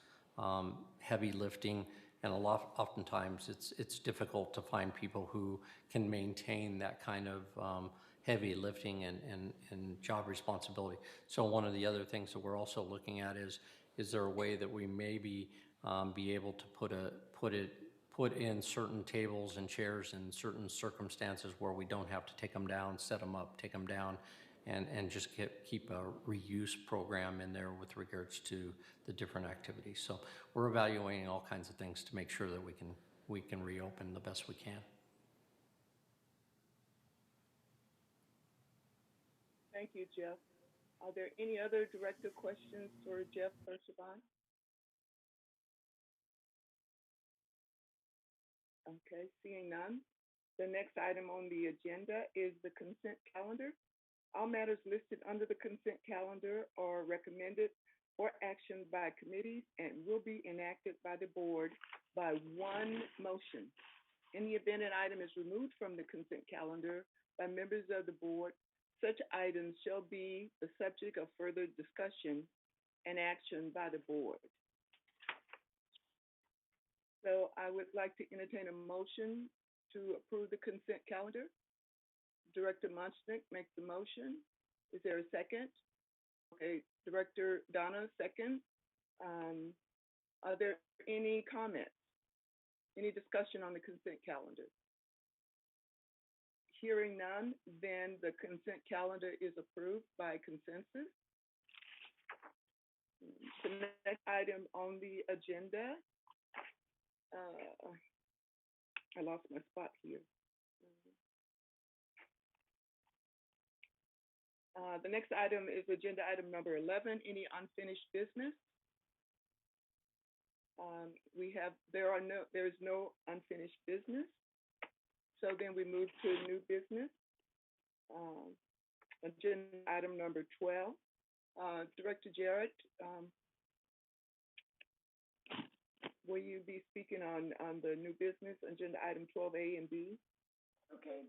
Speaker 12: heavy lifting, and oftentimes it's difficult to find people who can maintain that kind of heavy lifting and job responsibility. So one of the other things that we're also looking at is there a way that we maybe be able to put in certain tables and chairs in certain circumstances where we don't have to take them down, set them up, take them down, and just keep a reuse program in there with regards to the different activities. So we're evaluating all kinds of things to make sure that we can reopen the best we can.
Speaker 2: Thank you, Jeff. Are there any other director questions for Jeff or Siobhan? Okay, seeing none. The next item on the agenda is the consent calendar. All matters listed under the consent calendar are recommended for action by committees and will be enacted by the board by one motion. In the event an item is removed from the consent calendar by members of the board, such items shall be the subject of further discussion and action by the board. So I would like to entertain a motion to approve the consent calendar. Director Munchnick makes the motion. Is there a second? Okay, Director Donna, second. Are there any comments? Any discussion on the consent calendar? Hearing none, then the consent calendar is approved by consensus. The next item on the agenda, I lost my spot here. The next item is agenda item number 11, any unfinished business. There is no unfinished business. So then we move to new business. Agenda item number 12. Director Jarrett, will you be speaking on the new business, agenda item 12A and B?
Speaker 10: Okay.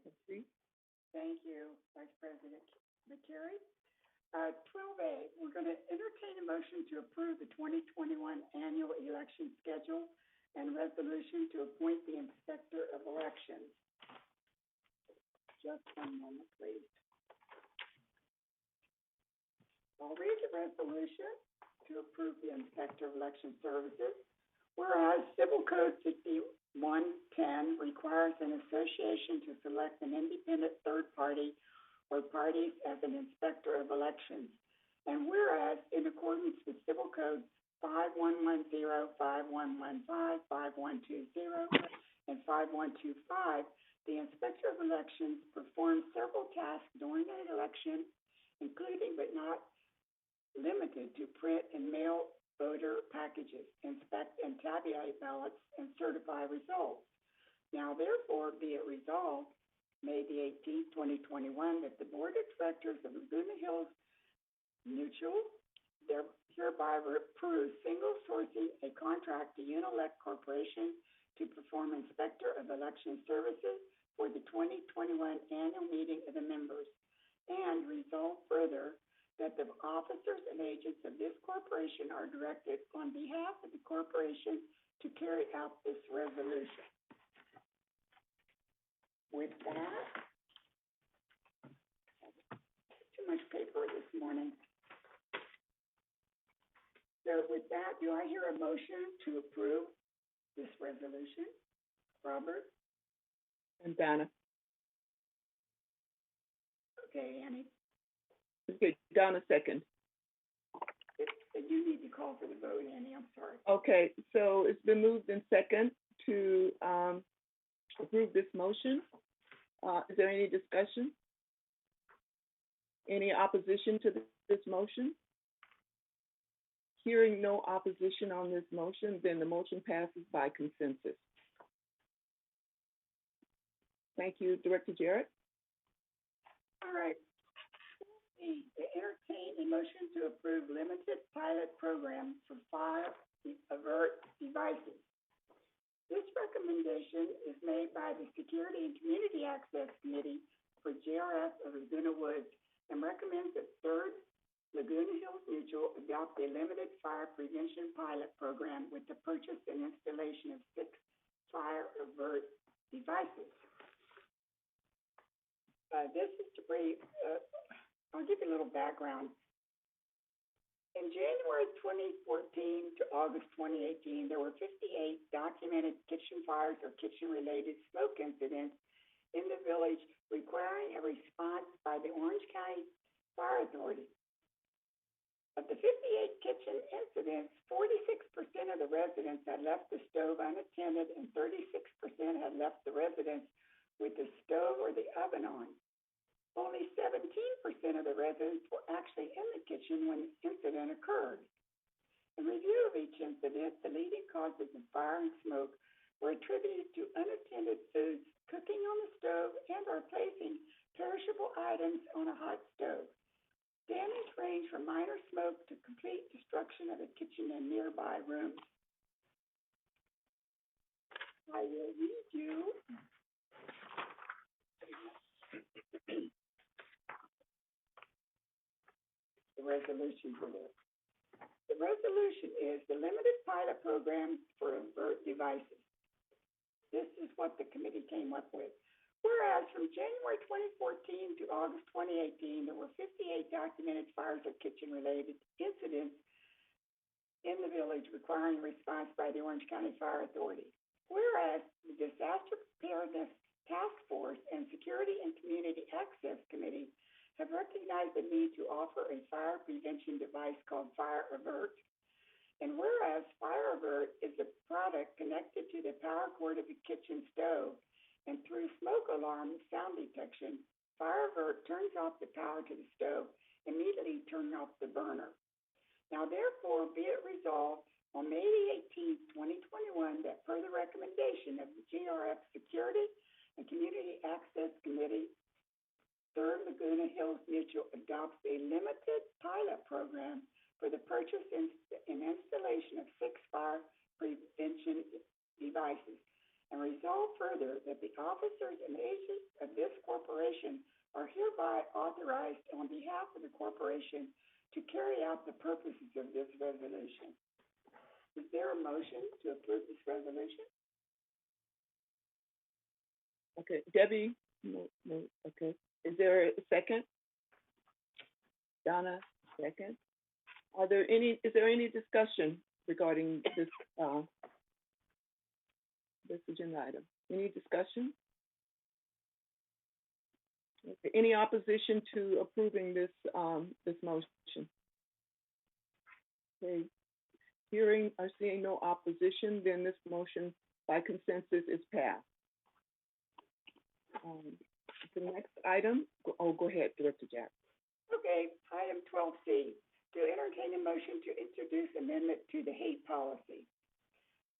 Speaker 10: Thank you, Vice President McCary. 12A, we're going to entertain a motion to approve the 2021 annual election schedule and resolution to appoint the Inspector of Elections. Just one moment, please. I'll read the resolution to approve the Inspector of Election Services. Whereas Civil Code 5110 requires an association to select an independent third party or parties as an Inspector of Elections. And whereas in accordance with Civil Code 5110, 5115, 5120, and 5125, the Inspector of Elections performs several tasks during an election, including but not limited to print and mail voter packages, inspect and tabulate ballots, and certify results. Now, therefore, be it resolved, May the 18th, 2021, that the Board of Directors of Laguna Hills Mutual hereby approves single sourcing a contract to Unelect Corporation to perform Inspector of Election Services for the 2021 annual meeting of the members, and resolve further that the officers and agents of this corporation are directed on behalf of the corporation to carry out this resolution. With that, too much paper this morning. So with that, do I hear a motion to approve this resolution? Robert?
Speaker 2: And Donna.
Speaker 10: Okay, Annie.
Speaker 2: Okay, Donna, second.
Speaker 10: You need to call for the vote, Annie, I'm sorry.
Speaker 2: Okay, so it's been moved in second to approve this motion. Is there any discussion? Any opposition to this motion? Hearing no opposition on this motion, then the motion passes by consensus. Thank you, Director Jarrett.
Speaker 10: All right. B, to entertain a motion to approve limited pilot program for fire alert devices. This recommendation is made by the Security and Community Access Committee for JRF of Laguna Woods and recommends that Third Laguna Hills Mutual adopt a limited fire prevention pilot program with the purchase and installation of 6 fire alert devices. This is to brief. I'll give you a little background. In January 2014 to August 2018, there were 58 documented kitchen fires or kitchen-related smoke incidents in the village requiring a response by the Orange County Fire Authority. Of the 58 kitchen incidents, 46% of the residents had left the stove unattended and 36% had left the residence with the stove or the oven on. Only 17% of the residents were actually in the kitchen when the incident occurred. In review of each incident, the leading causes of fire and smoke were attributed to unattended foods, cooking on the stove, and or placing perishable items on a hot stove. Damage ranged from minor smoke to complete destruction of the kitchen and nearby rooms. I will read you the resolution for this. The resolution is the limited pilot program for alert devices. This is what the committee came up with. Whereas from January 2014 to August 2018, there were 58 documented fires or kitchen-related incidents in the village requiring response by the Orange County Fire Authority. Whereas the Disaster Preparedness Task Force and Security and Community Access Committee have recognized the need to offer a fire prevention device called Fire Alert. And whereas Fire Alert is a product connected to the power cord of the kitchen stove, and through smoke alarm sound detection, Fire Alert turns off the power to the stove, immediately turning off the burner. Now, therefore, be it resolved on May 18, 2021, that per the recommendation of the GRF Security and Community Access Committee, Third Laguna Hills Mutual adopts a limited pilot program for the purchase and installation of 6 fire prevention devices, and resolve further that the officers and agents of this corporation are hereby authorized on behalf of the corporation to carry out the purposes of this resolution. Is there a motion to approve this resolution?
Speaker 2: Okay, Debbie, no, okay. Is there a second? Donna, second. Is there any discussion regarding this, this agenda item? Any discussion? Okay. Any opposition to approving this, this motion? Okay. Hearing or seeing no opposition, then this motion by consensus is passed. The next item, go ahead, Director Jack.
Speaker 10: Okay, item 12C, to entertain a motion to introduce amendment to the hate policy.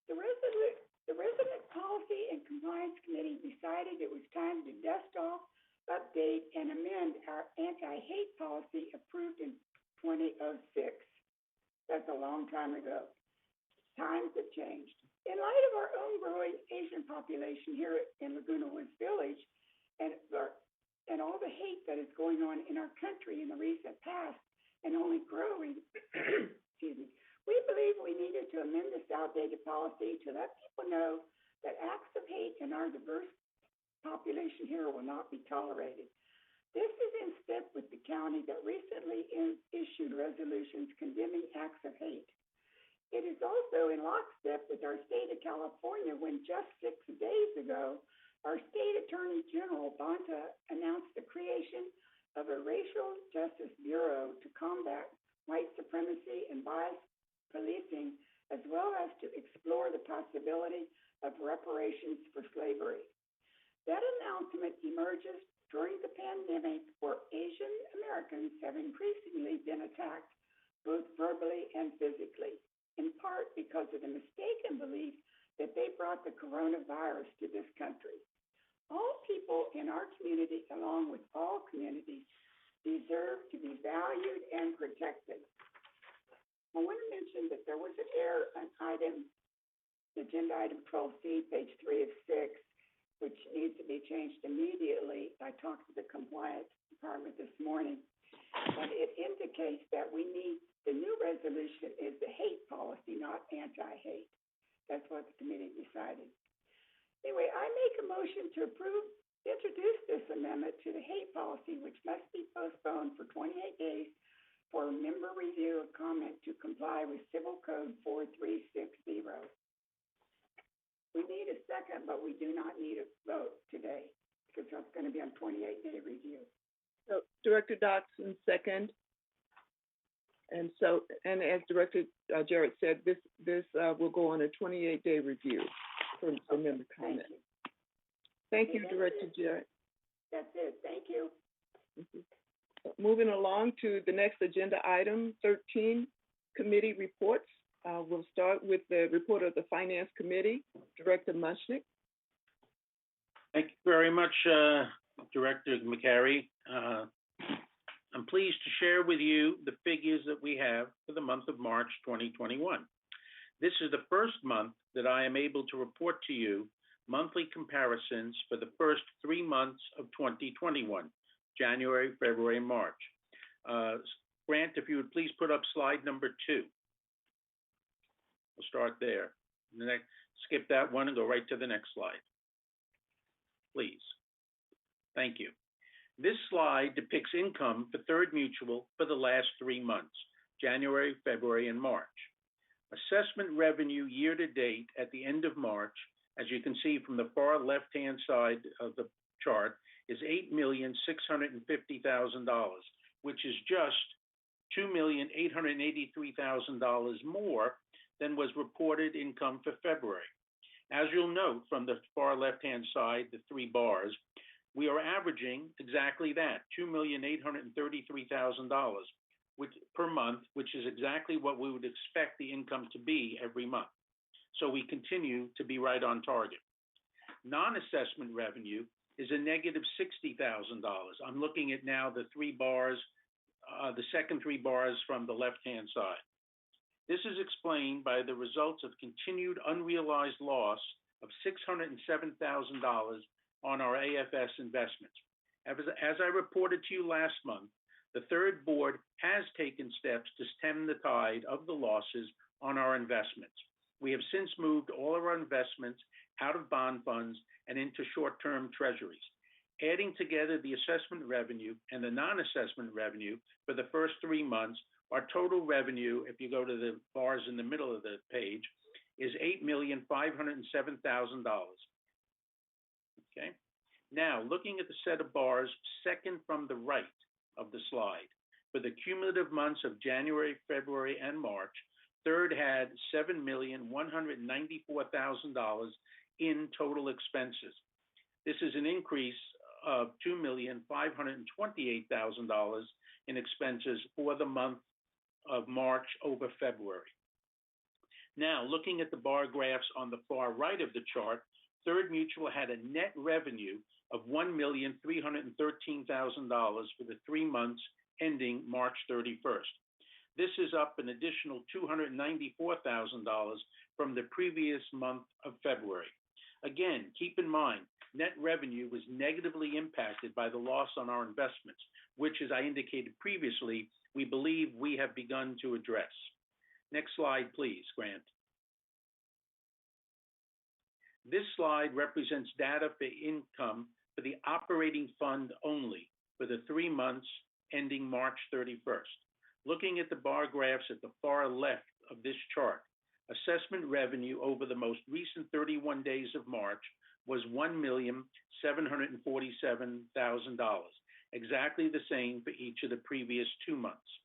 Speaker 10: The Resident Policy and Compliance Committee decided it was time to dust off, update, and amend our anti-hate policy approved in 2006. That's a long time ago. Times have changed. In light of our own growing Asian population here in Laguna Woods Village, and all the hate that is going on in our country in the recent past and only growing, excuse me, we believe we needed to amend this outdated policy to let people know that acts of hate in our diverse population here will not be tolerated. This is in step with the county that recently issued resolutions condemning acts of hate. It is also in lockstep with our state of California when just 6 days ago, our state attorney general, Bonta, announced the creation of a racial justice bureau to combat white supremacy and bias policing, as well as to explore the possibility of reparations for slavery. That announcement emerges during the pandemic where Asian Americans have increasingly been attacked both verbally and physically, in part because of the mistaken belief that they brought the coronavirus to this country. All people in our community, along with all communities, deserve to be valued and protected. I want to mention that there was an error on agenda item 12C, page 3 of 6, which needs to be changed immediately. I talked to the compliance department this morning, and it indicates that we need, the new resolution is the hate policy, not anti-hate. That's what the committee decided. Anyway, I make a motion to introduce this amendment to the hate policy, which must be postponed for 28 days for member review of comment to comply with Civil Code 4360. We need a second, but we do not need a vote today because that's going to be on 28-day review.
Speaker 2: So Director Dotson, second. And as Director Jarrett said, this will go on a 28-day review for member comment. Thank you, Director Jarrett.
Speaker 10: That's it. Thank you.
Speaker 2: Moving along to the next agenda item, 13, committee reports. We'll start with the report of the Finance Committee. Director Mushnick.
Speaker 9: Thank you very much, Director McCary. I'm pleased to share with you the figures that we have for the month of March 2021. This is the first month that I am able to report to you monthly comparisons for the first 3 months of 2021, January, February, and March. Grant, if you would please put up slide number 2. We'll start there. Skip that one and go right to the next slide, please. Thank you. This slide depicts income for Third Mutual for the last 3 months, January, February, and March. Assessment revenue year to date at the end of March, as you can see from the far left-hand side of the chart, is $8,650,000, which is just $2,883,000 more than was reported income for February. As you'll note from the far left-hand side, the 3 bars, we are averaging exactly that, $2,833,000 per month, which is exactly what we would expect the income to be every month. So we continue to be right on target. Non-assessment revenue is a negative $60,000. I'm looking at now the 3 bars, the second 3 bars from the left-hand side. This is explained by the results of continued unrealized loss of $607,000 on our AFS investments. As I reported to you last month, the third board has taken steps to stem the tide of the losses on our investments. We have since moved all of our investments out of bond funds and into short-term treasuries. Adding together the assessment revenue and the non-assessment revenue for the first 3 months, our total revenue, if you go to the bars in the middle of the page, is $8,507,000. Okay. Now, looking at the set of bars second from the right of the slide, for the cumulative months of January, February, and March, Third had $7,194,000 in total expenses. This is an increase of $2,528,000 in expenses for the month of March over February. Now, looking at the bar graphs on the far right of the chart, Third Mutual had a net revenue of $1,313,000 for the 3 months ending March 31st. This is up an additional $294,000 from the previous month of February. Again, keep in mind, net revenue was negatively impacted by the loss on our investments, which, as I indicated previously, we believe we have begun to address. Next slide, please, Grant. This slide represents data for income for the operating fund only for the 3 months ending March 31st. Looking at the bar graphs at the far left of this chart, assessment revenue over the most recent 31 days of March was $1,747,000, exactly the same for each of the previous 2 months.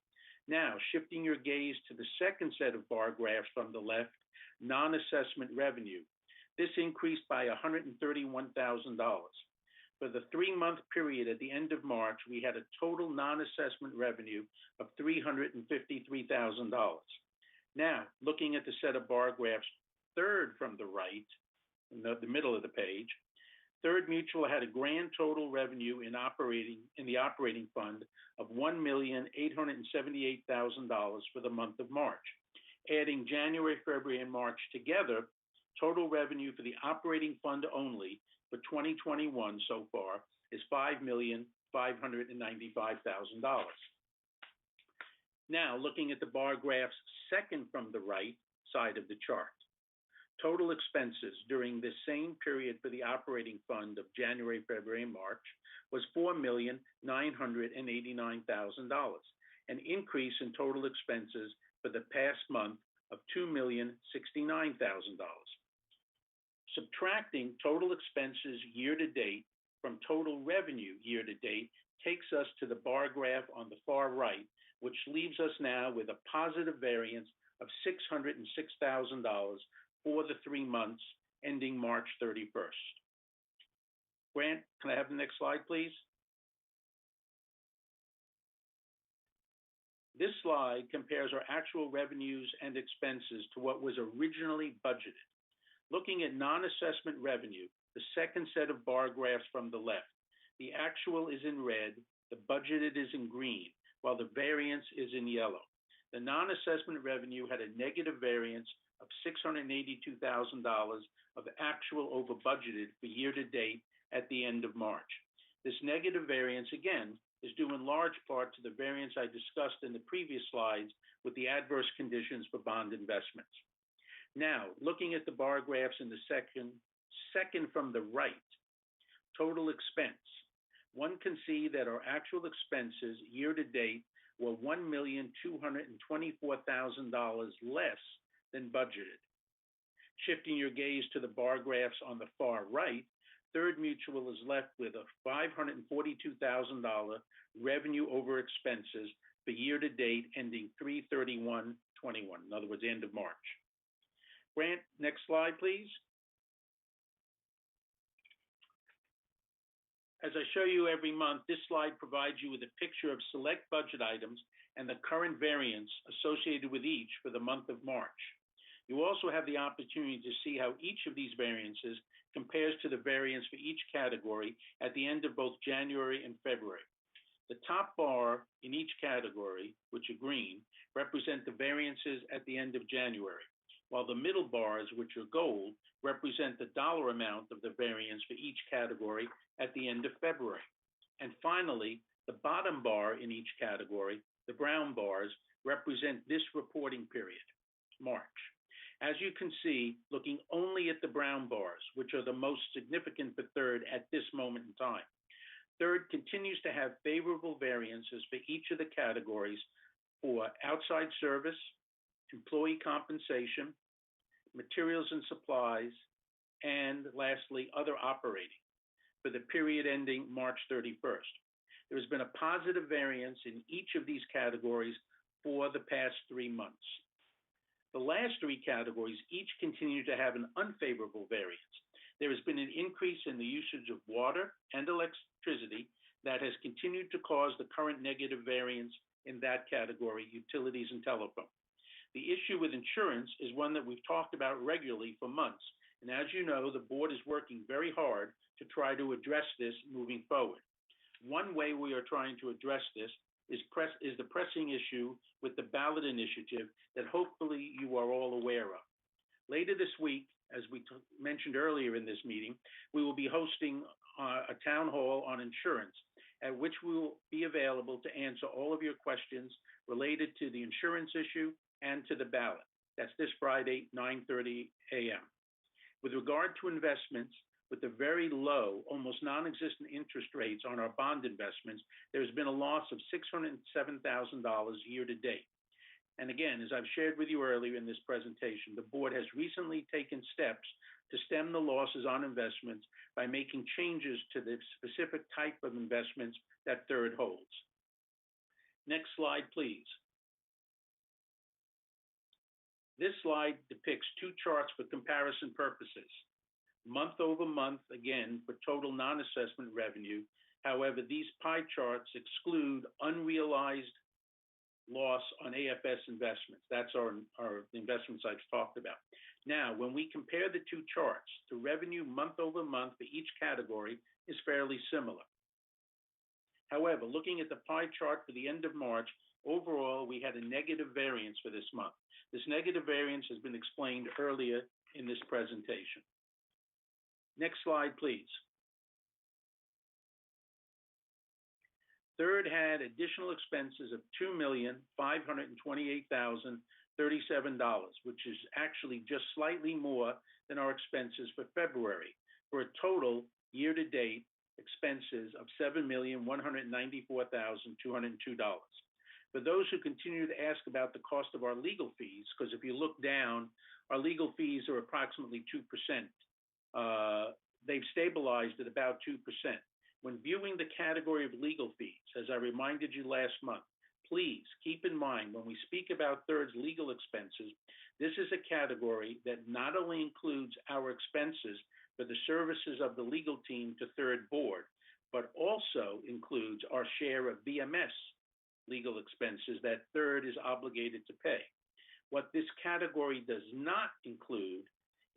Speaker 9: Now, shifting your gaze to the second set of bar graphs from the left, non-assessment revenue. This increased by $131,000. For the 3-month period at the end of March, we had a total non-assessment revenue of $353,000. Now, looking at the set of bar graphs, third from the right, in the middle of the page, Third Mutual had a grand total revenue in the operating fund of $1,878,000 for the month of March. Adding January, February, and March together, total revenue for the operating fund only for 2021 so far is $5,595,000. Now, looking at the bar graphs second from the right side of the chart. Total expenses during this same period for the operating fund of January, February, and March was $4,989,000, an increase in total expenses for the past month of $2,069,000. Subtracting total expenses year to date from total revenue year to date takes us to the bar graph on the far right, which leaves us now with a positive variance of $606,000 for the 3 months ending March 31st. Grant, can I have the next slide, please? This slide compares our actual revenues and expenses to what was originally budgeted. Looking at non-assessment revenue, the second set of bar graphs from the left, the actual is in red, the budgeted is in green, while the variance is in yellow. The non-assessment revenue had a negative variance of $682,000 of actual over budgeted for year to date at the end of March. This negative variance, again, is due in large part to the variance I discussed in the previous slides with the adverse conditions for bond investments. Now, looking at the bar graphs in the second from the right, total expense. One can see that our actual expenses year to date were $1,224,000 less than budgeted. Shifting your gaze to the bar graphs on the far right, Third Mutual is left with a $542,000 revenue over expenses for year to date ending 3/31/21, in other words, end of March. Grant, next slide, please. As I show you every month, this slide provides you with a picture of select budget items and the current variance associated with each for the month of March. You also have the opportunity to see how each of these variances compares to the variance for each category at the end of both January and February. The top bar in each category, which are green, represent the variances at the end of January, while the middle bars, which are gold, represent the dollar amount of the variance for each category at the end of February. And finally, the bottom bar in each category, the brown bars, represent this reporting period, March. As you can see, looking only at the brown bars, which are the most significant for Third at this moment in time, Third continues to have favorable variances for each of the categories for outside service, employee compensation, materials and supplies, and lastly, other operating for the period ending March 31st. There has been a positive variance in each of these categories for the past 3 months. The last 3 categories each continue to have an unfavorable variance. There has been an increase in the usage of water and electricity that has continued to cause the current negative variance in that category, utilities and telephone. The issue with insurance is one that we've talked about regularly for months. And as you know, the board is working very hard to try to address this moving forward. One way we are trying to address this is the pressing issue with the ballot initiative that hopefully you are all aware of. Later this week, as we mentioned earlier in this meeting, we will be hosting a town hall on insurance at which we will be available to answer all of your questions related to the insurance issue and to the ballot. That's this Friday, 9:30 a.m. With regard to investments, with the very low, almost non-existent interest rates on our bond investments, there's been a loss of $607,000 year to date. And again, as I've shared with you earlier in this presentation, the board has recently taken steps to stem the losses on investments by making changes to the specific type of investments that Third holds. Next slide, please. This slide depicts 2 charts for comparison purposes. month over month, again, for total non-assessment revenue. However, these pie charts exclude unrealized loss on AFS investments. That's our investments I've talked about. Now, when we compare the two charts, the revenue month over month for each category is fairly similar. However, looking at the pie chart for the end of March, overall, we had a negative variance for this month. This negative variance has been explained earlier in this presentation. Next slide, please. Third had additional expenses of $2,528,037, which is actually just slightly more than our expenses for February, for a total year-to-date expenses of $7,194,202. For those who continue to ask about the cost of our legal fees, because if you look down, our legal fees are approximately 2%. They've stabilized at about 2%. When viewing the category of legal fees, as I reminded you last month, please keep in mind when we speak about Third's legal expenses, this is a category that not only includes our expenses for the services of the legal team to Third Board, but also includes our share of BMS legal expenses that Third is obligated to pay. What this category does not include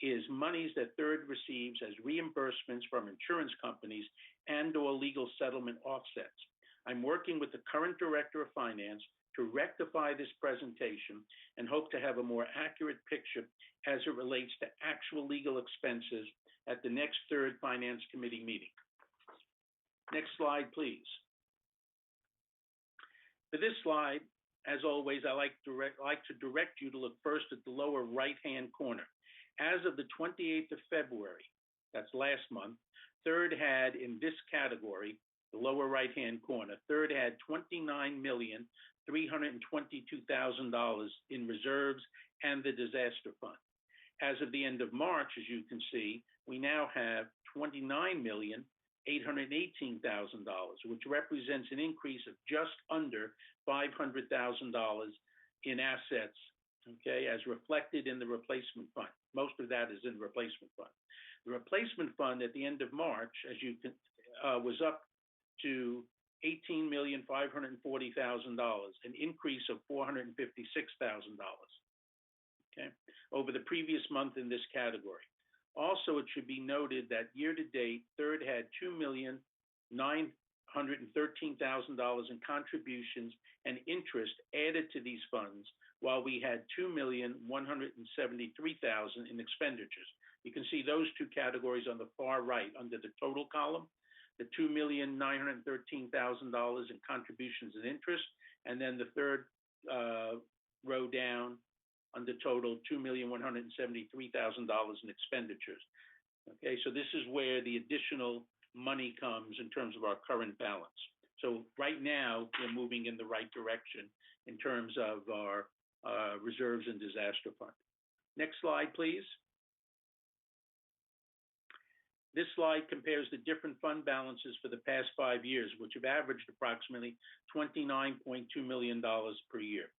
Speaker 9: is monies that Third receives as reimbursements from insurance companies and/or legal settlement offsets. I'm working with the current Director of Finance to rectify this presentation and hope to have a more accurate picture as it relates to actual legal expenses at the next Third Finance Committee meeting. Next slide, please. For this slide, as always, I like to direct you to look first at the lower right-hand corner. As of the 28th of February, that's last month, Third had in this category, the lower right-hand corner, Third had $29,322,000 in reserves and the disaster fund. As of the end of March, as you can see, we now have $29,818,000, which represents an increase of just under $500,000 in assets, okay, as reflected in the replacement fund. Most of that is in the replacement fund. The replacement fund at the end of March, as you can, was up to $18,540,000, an increase of $456,000, okay, over the previous month in this category. Also, it should be noted that year-to-date, Third had $2,913,000 in contributions and interest added to these funds, while we had $2,173,000 in expenditures. You can see those two categories on the far right under the total column, the $2,913,000 in contributions and interest, and then the third row down under total $2,173,000 in expenditures. Okay, so this is where the additional money comes in terms of our current balance. So right now, we're moving in the right direction in terms of our reserves and disaster fund. Next slide, please. This slide compares the different fund balances for the past 5 years, which have averaged approximately $29.2 million per year.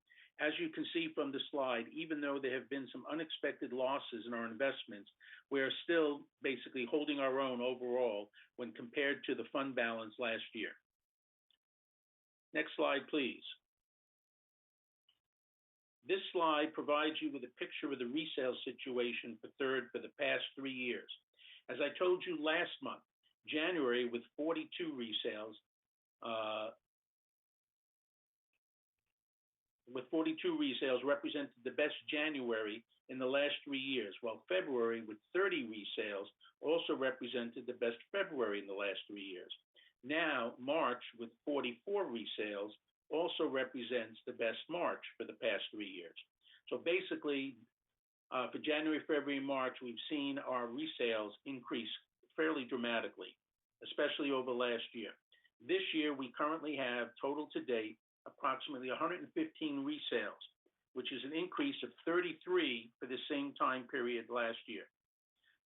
Speaker 9: As you can see from the slide, even though there have been some unexpected losses in our investments, we are still basically holding our own overall when compared to the fund balance last year. Next slide, please. This slide provides you with a picture of the resale situation for Third for the past 3 years. As I told you last month, January with 42 resales, represented the best January in the last 3 years, while February with 30 resales also represented the best February in the last 3 years. Now, March with 44 resales also represents the best March for the past 3 years. So basically, for January, February, and March, we've seen our resales increase fairly dramatically, especially over last year. This year, we currently have total to date approximately 115 resales, which is an increase of 33 for the same time period last year.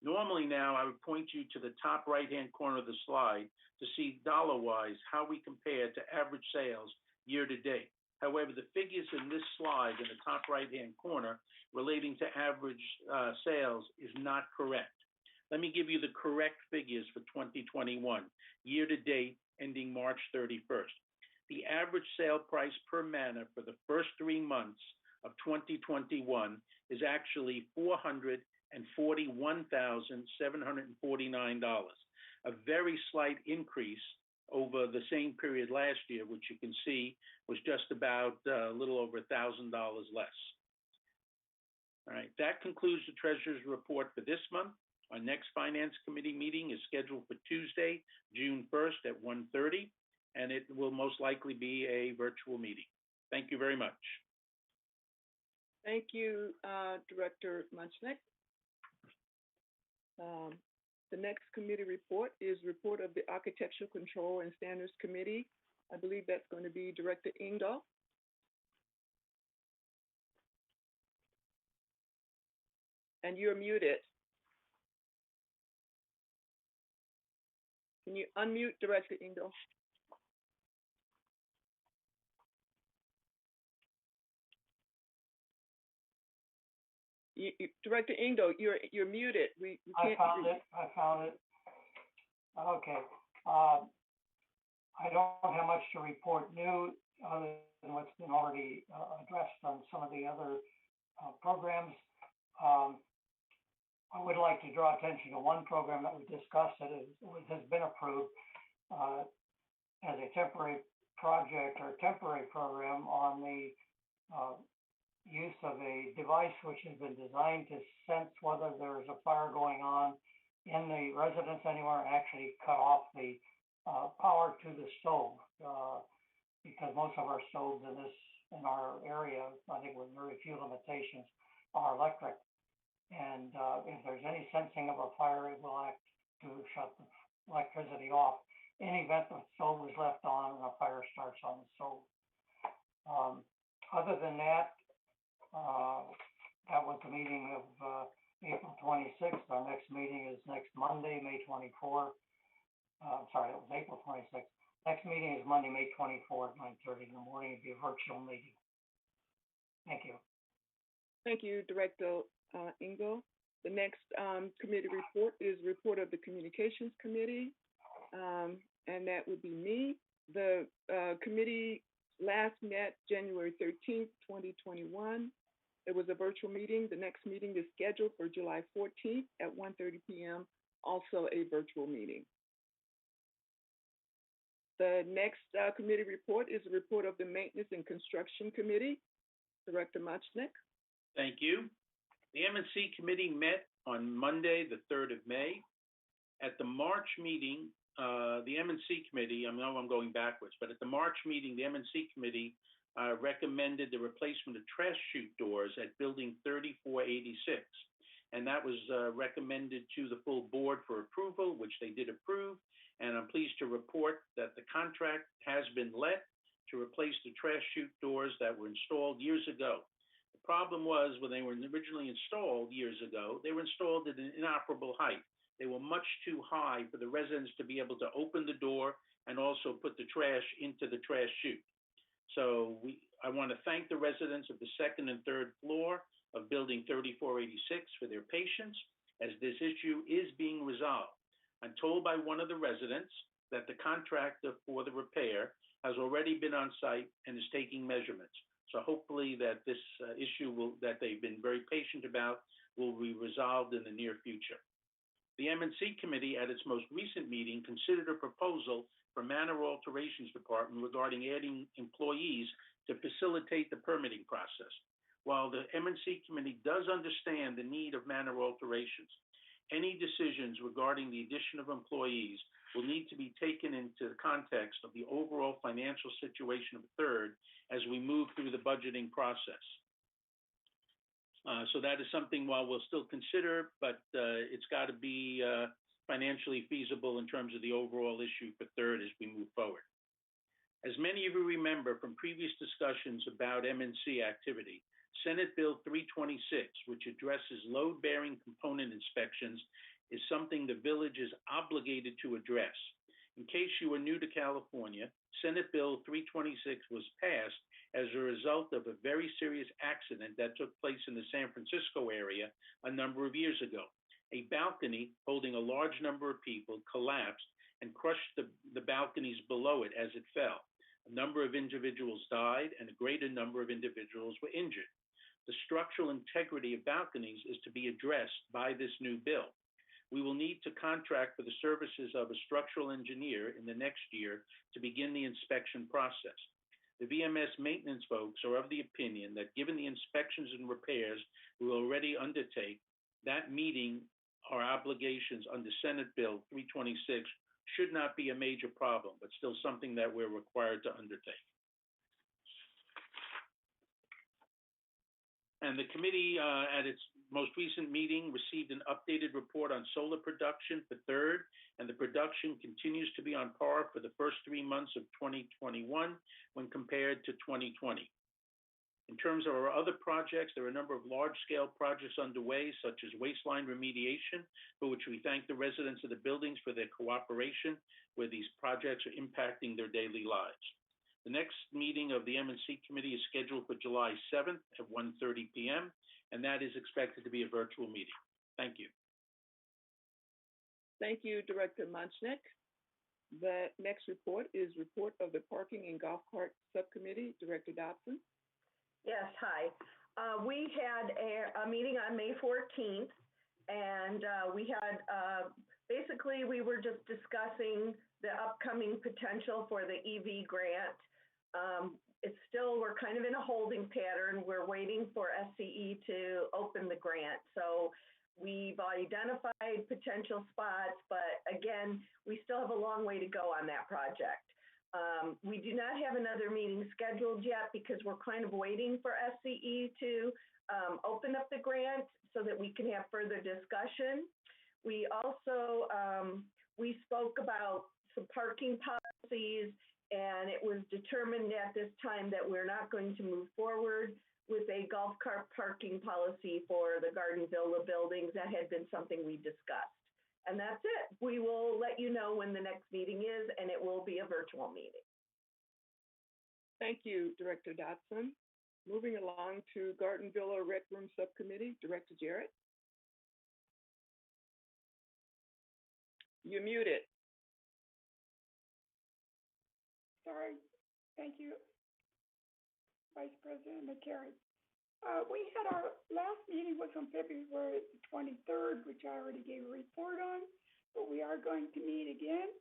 Speaker 9: Normally now, I would point you to the top right-hand corner of the slide to see dollar-wise how we compare to average sales year to date. However, the figures in this slide in the top right-hand corner relating to average sales is not correct. Let me give you the correct figures for 2021, year to date, ending March 31st. The average sale price per manor for the first 3 months of 2021 is actually $441,749, a very slight increase over the same period last year, which you can see was just about a little over $1,000 less. All right, that concludes the Treasurer's report for this month. Our next Finance Committee meeting is scheduled for Tuesday, June 1st at 1:30, and it will most likely be a virtual meeting. Thank you very much.
Speaker 2: Thank you, Director Munchnick. The next committee report is report of the Architectural Control and Standards Committee. I believe that's going to be Director Engdahl. And you're muted. Can you unmute Director Engdahl? Director Engdahl, you're muted. We can't.
Speaker 15: I found it. Okay. I don't have much to report new other than what's been already addressed on some of the other programs. I would like to draw attention to one program that we discussed that has been approved as a temporary project or temporary program on the use of a device which has been designed to sense whether there is a fire going on in the residence anywhere and actually cut off the power to the stove, because most of our stoves in our area, I think with very few limitations, are electric. And if there's any sensing of a fire, it will act to shut the electricity off in the event the stove is left on and a fire starts on the stove. Other than that, that was the meeting of April 26th. Our next meeting is next Monday, May 24th. Sorry, it was April 26th. Next meeting is Monday, May 24th, 9:30 in the morning. It'll be a virtual meeting. Thank you.
Speaker 2: Thank you, Director Engdahl. The next committee report is report of the Communications Committee, and that would be me. The committee last met January 13th, 2021. It was a virtual meeting. The next meeting is scheduled for July 14th at 1:30 p.m., also a virtual meeting. The next committee report is a report of the Maintenance and Construction Committee. Director Muchnick.
Speaker 9: Thank you. The M&C Committee met on Monday, the 3rd of May. At the March meeting, the M&C Committee, I know I'm going backwards, but at the March meeting, the M&C Committee recommended the replacement of trash chute doors at Building 3486. And that was recommended to the full board for approval, which they did approve. And I'm pleased to report that the contract has been let to replace the trash chute doors that were installed years ago. The problem was when they were originally installed years ago, they were installed at an inoperable height. They were much too high for the residents to be able to open the door and also put the trash into the trash chute. So I want to thank the residents of the second and third floor of Building 3486 for their patience as this issue is being resolved. I'm told by one of the residents that the contractor for the repair has already been on site and is taking measurements. So hopefully that this issue that they've been very patient about will be resolved in the near future. The M&C Committee at its most recent meeting considered a proposal for Manor Alterations Department regarding adding employees to facilitate the permitting process. While the M&C Committee does understand the need of manor alterations, any decisions regarding the addition of employees will need to be taken into the context of the overall financial situation of Third as we move through the budgeting process. So that is something while we'll still consider, but it's got to be financially feasible in terms of the overall issue for Third as we move forward. As many of you remember from previous discussions about M&C activity, Senate Bill 326, which addresses load-bearing component inspections, is something the village is obligated to address. In case you are new to California, Senate Bill 326 was passed as a result of a very serious accident that took place in the San Francisco area a number of years ago. A balcony holding a large number of people collapsed and crushed the balconies below it as it fell. A number of individuals died and a greater number of individuals were injured. The structural integrity of balconies is to be addressed by this new bill. We will need to contract for the services of a structural engineer in the next year to begin the inspection process. The VMS maintenance folks are of the opinion that given the inspections and repairs we will already undertake, that meeting our obligations under Senate Bill 326 should not be a major problem, but still something that we're required to undertake. And the committee, at its most recent meeting, received an updated report on solar production for third, and the production continues to be on par for the first 3 months of 2021 when compared to 2020. In terms of our other projects, there are a number of large-scale projects underway, such as waistline remediation, for which we thank the residents of the buildings for their cooperation, where these projects are impacting their daily lives. The next meeting of the M&C Committee is scheduled for July 7th at 1:30 p.m., and that is expected to be a virtual meeting. Thank you.
Speaker 2: Thank you, Director Munchnick. The next report is report of the Parking and Golf Cart Subcommittee. Director Dodson.
Speaker 6: Yes, hi. We had a meeting on May 14th, and we had, basically, we were just discussing the upcoming potential for the EV grant. It's still, we're kind of in a holding pattern. We're waiting for SCE to open the grant. So we've identified potential spots, but again, we still have a long way to go on that project. We do not have another meeting scheduled yet because we're kind of waiting for SCE to open up the grant so that we can have further discussion. We also, we spoke about some parking policies, and it was determined at this time that we're not going to move forward with a golf cart parking policy for the Garden Villa buildings. That had been something we discussed. And that's it. We will let you know when the next meeting is, and it will be a virtual meeting.
Speaker 2: Thank you, Director Dodson. Moving along to Garden Villa Rec Room Subcommittee, Director Jarrett. You're muted.
Speaker 10: Sorry. Thank you, Vice President McCary. We had our last meeting was on February 23rd, which I already gave a report on, but we are going to meet again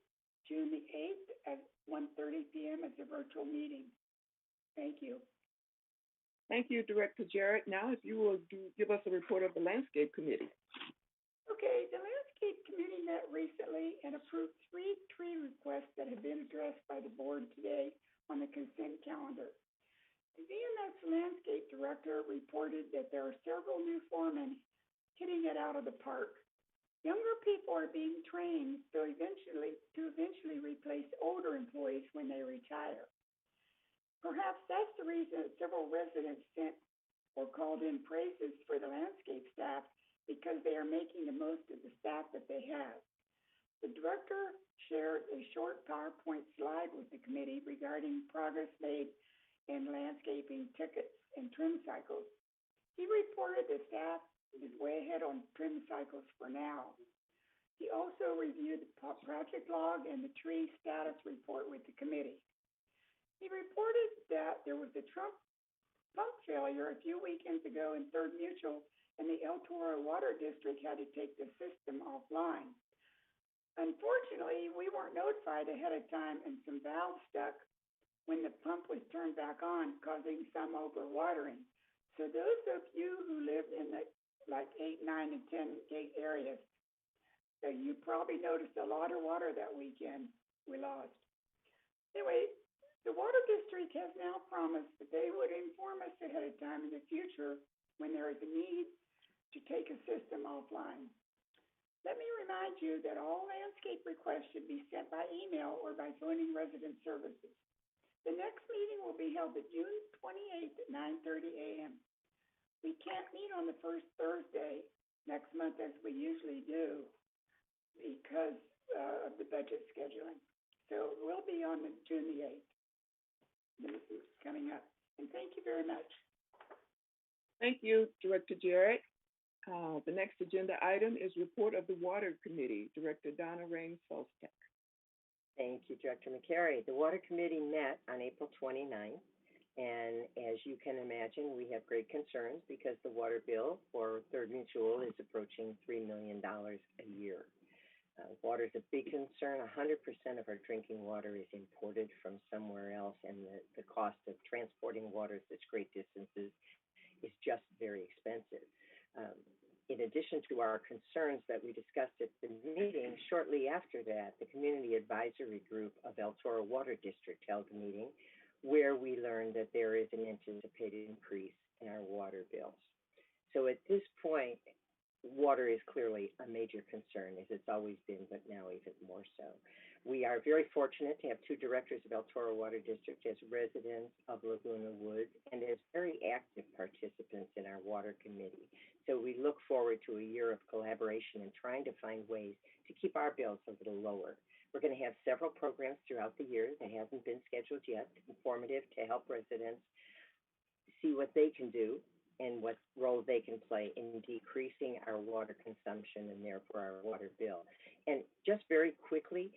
Speaker 10: June the 8th at 1:30 p.m. as a virtual meeting. Thank you.
Speaker 2: Thank you, Director Jarrett. Now, if you will give us a report of the Landscape Committee.
Speaker 10: Okay, the Landscape Committee met recently and approved 3 tree requests that have been addressed by the board today on the consent calendar. The VMS Landscape Director reported that there are several new foremen hitting it out of the park. Younger people are being trained to eventually replace older employees when they retire. Perhaps that's the reason that several residents sent or called in praises for the landscape staff, because they are making the most of the staff that they have. The director shared a short PowerPoint slide with the committee regarding progress made in landscaping tickets and trim cycles. He reported the staff is way ahead on trim cycles for now. He also reviewed the project log and the tree status report with the committee. He reported that there was a pump failure a few weekends ago in Third Mutual, and the El Toro Water District had to take the system offline. Unfortunately, we weren't notified ahead of time, and some valves stuck when the pump was turned back on, causing some overwatering. So those of you who live in the 8, 9, and 10 gate areas, so you probably noticed a lot of water that weekend we lost. Anyway, the Water District has now promised that they would inform us ahead of time in the future when there is a need to take a system offline. Let me remind you that all landscape requests should be sent by email or by phoning resident services. The next meeting will be held at June 28th at 9:30 a.m. We can't meet on the first Thursday next month as we usually do because of the budget scheduling. So we'll be on June the 8th. This is coming up. And thank you very much.
Speaker 2: Thank you, Director Jarrett. The next agenda item is report of the Water Committee. Director Donna Rain Solstek.
Speaker 11: Thank you, Director McCary. The Water Committee met on April 29th, and as you can imagine, we have great concerns because the water bill for Third Mutual is approaching $3 million a year. Water is a big concern. 100% of our drinking water is imported from somewhere else, and the cost of transporting water such great distances is just very expensive. In addition to our concerns that we discussed at the meeting, shortly after that, the Community Advisory Group of El Toro Water District held a meeting where we learned that there is an anticipated increase in our water bills. So at this point, water is clearly a major concern, as it's always been, but now even more so. We are very fortunate to have two directors of El Toro Water District as residents of Laguna Woods and as very active participants in our water committee. So we look forward to a year of collaboration and trying to find ways to keep our bills a little lower. We're going to have several programs throughout the year that haven't been scheduled yet, informative to help residents see what they can do and what role they can play in decreasing our water consumption and therefore our water bill. And just very quickly,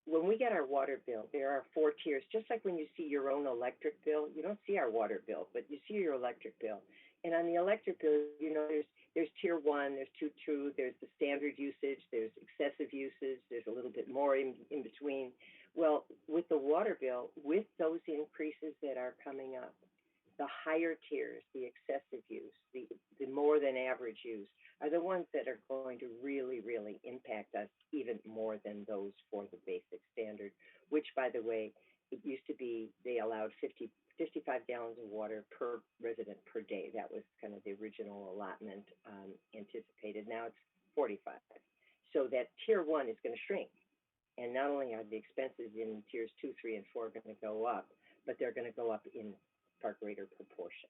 Speaker 11: when we get our water bill, there are 4 tiers. Just like when you see your own electric bill, you don't see our water bill, but you see your electric bill. And on the electric bill, you know, there's tier 1, there's 2, there's the standard usage, there's excessive usage, there's a little bit more in between. Well, with the water bill, with those increases that are coming up, the higher tiers, the excessive use, the more than average use, are the ones that are going to really, really impact us even more than those for the basic standard, which, by the way, it used to be they allowed 55 gallons of water per resident per day. That was kind of the original allotment anticipated. Now it's 45. So that tier 1 is going to shrink. And not only are the expenses in tiers 2, 3, and 4 going to go up, but they're going to go up in far greater proportion.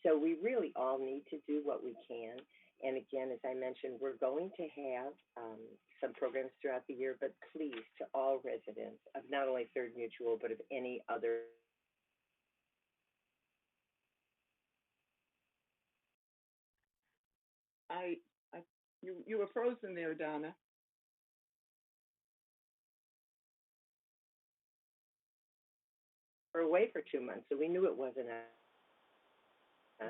Speaker 11: So we really all need to do what we can. And again, as I mentioned, we're going to have some programs throughout the year, but please, to all residents of not only Third Mutual, but of any other
Speaker 2: you were frozen there, Donna.
Speaker 11: We're away for 2 months, so we knew it wasn't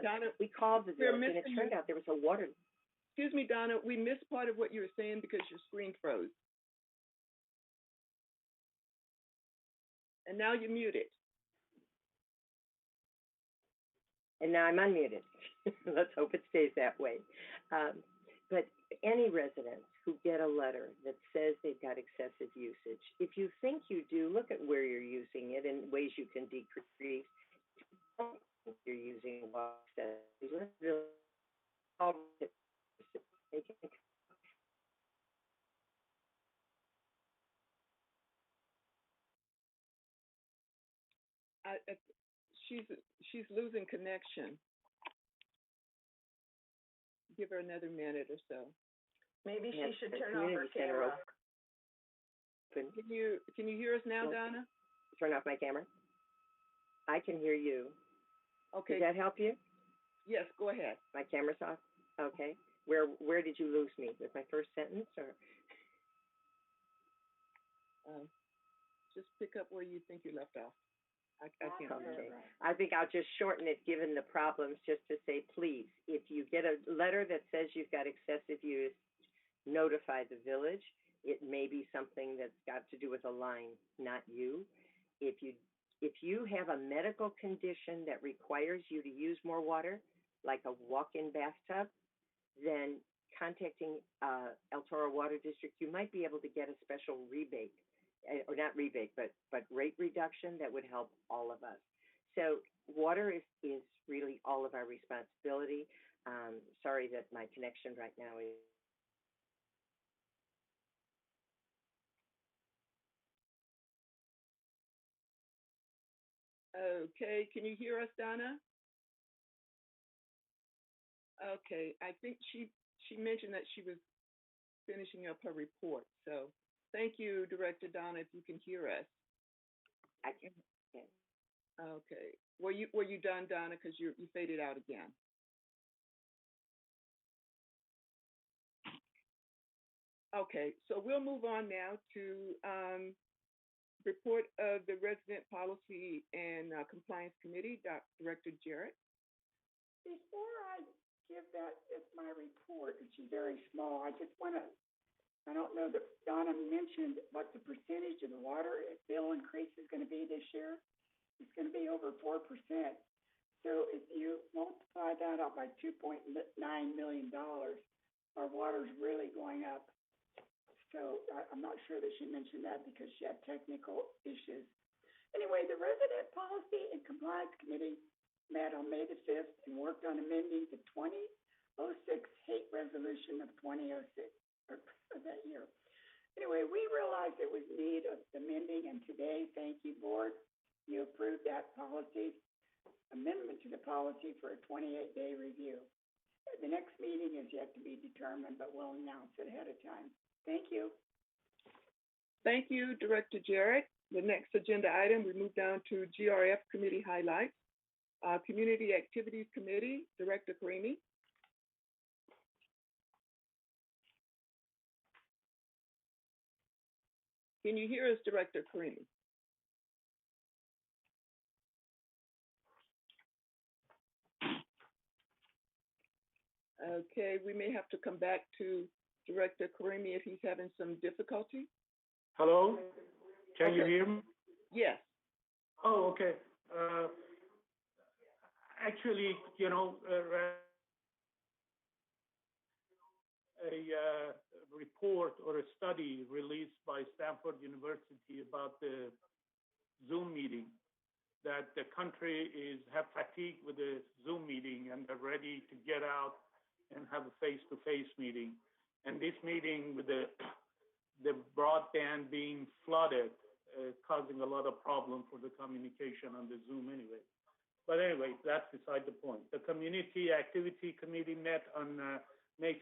Speaker 2: Donna,
Speaker 11: we called the village, and it turned out there was a water.
Speaker 2: Excuse me, Donna, we missed part of what you were saying because your screen froze. And now you're muted.
Speaker 11: And now I'm unmuted. Let's hope it stays that way. But any residents who get a letter that says they've got excessive usage, if you think you do, look at where you're using it and ways you can decrease. You're using water.
Speaker 2: She's losing connection. Give her another minute or so.
Speaker 6: Maybe she should turn off her camera.
Speaker 2: Can you hear us now, Donna?
Speaker 11: Turn off my camera. I can hear you.
Speaker 2: Okay.
Speaker 11: Does that help you?
Speaker 2: Yes, go ahead.
Speaker 11: My camera's off? Okay. Where did you lose me? With my first sentence, or?
Speaker 2: Just pick up where you think you left off. I can't hear it.
Speaker 11: I think I'll just shorten it, given the problems, just to say, please, if you get a letter that says you've got excessive use, notify the village. It may be something that's got to do with a line, not you. If you have a medical condition that requires you to use more water, like a walk-in bathtub, then contacting El Toro Water District, you might be able to get a special rebate, or not rebate, but rate reduction that would help all of us. So water is really all of our responsibility. Sorry that my connection right now is.
Speaker 2: Okay, can you hear us, Donna? Okay, I think she mentioned that she was finishing up her report. So thank you, Director Donna, if you can hear us.
Speaker 11: I can.
Speaker 2: Okay. Were you done, Donna? Because you faded out again. Okay, so we'll move on now to report of the Resident Policy and Compliance Committee, Director Jarrett.
Speaker 10: Before I give that as my report, which is very small, I just want to, I don't know that Donna mentioned what the percentage of the water bill increase is going to be this year. It's going to be over 4%. So if you multiply that out by $2.9 million, our water's really going up. So I'm not sure that she mentioned that because she had technical issues. Anyway, the Resident Policy and Compliance Committee met on May the 5th and worked on amending the 2006 hate resolution of 2006, or that year. Anyway, we realized there was need of amending, and today, thank you, board, you approved that policy, amendment to the policy for a 28-day review. The next meeting is yet to be determined, but we'll announce it ahead of time. Thank you.
Speaker 2: Thank you, Director Jarrett. The next agenda item, we move down to GRF Committee highlights. Community Activities Committee, Director Karimi. Can you hear us, Director Karimi? Okay, we may have to come back to Director Karimi if he's having some difficulty.
Speaker 14: Hello? Can you hear me?
Speaker 2: Yes.
Speaker 14: Oh, okay. Actually, you know, a report or a study released by Stanford University about the Zoom meeting, that the country have fatigue with the Zoom meeting and they're ready to get out and have a face-to-face meeting. And this meeting with the broadband being flooded, causing a lot of problem for the communication on the Zoom anyway. But anyway, that's beside the point. The Community Activity Committee met on May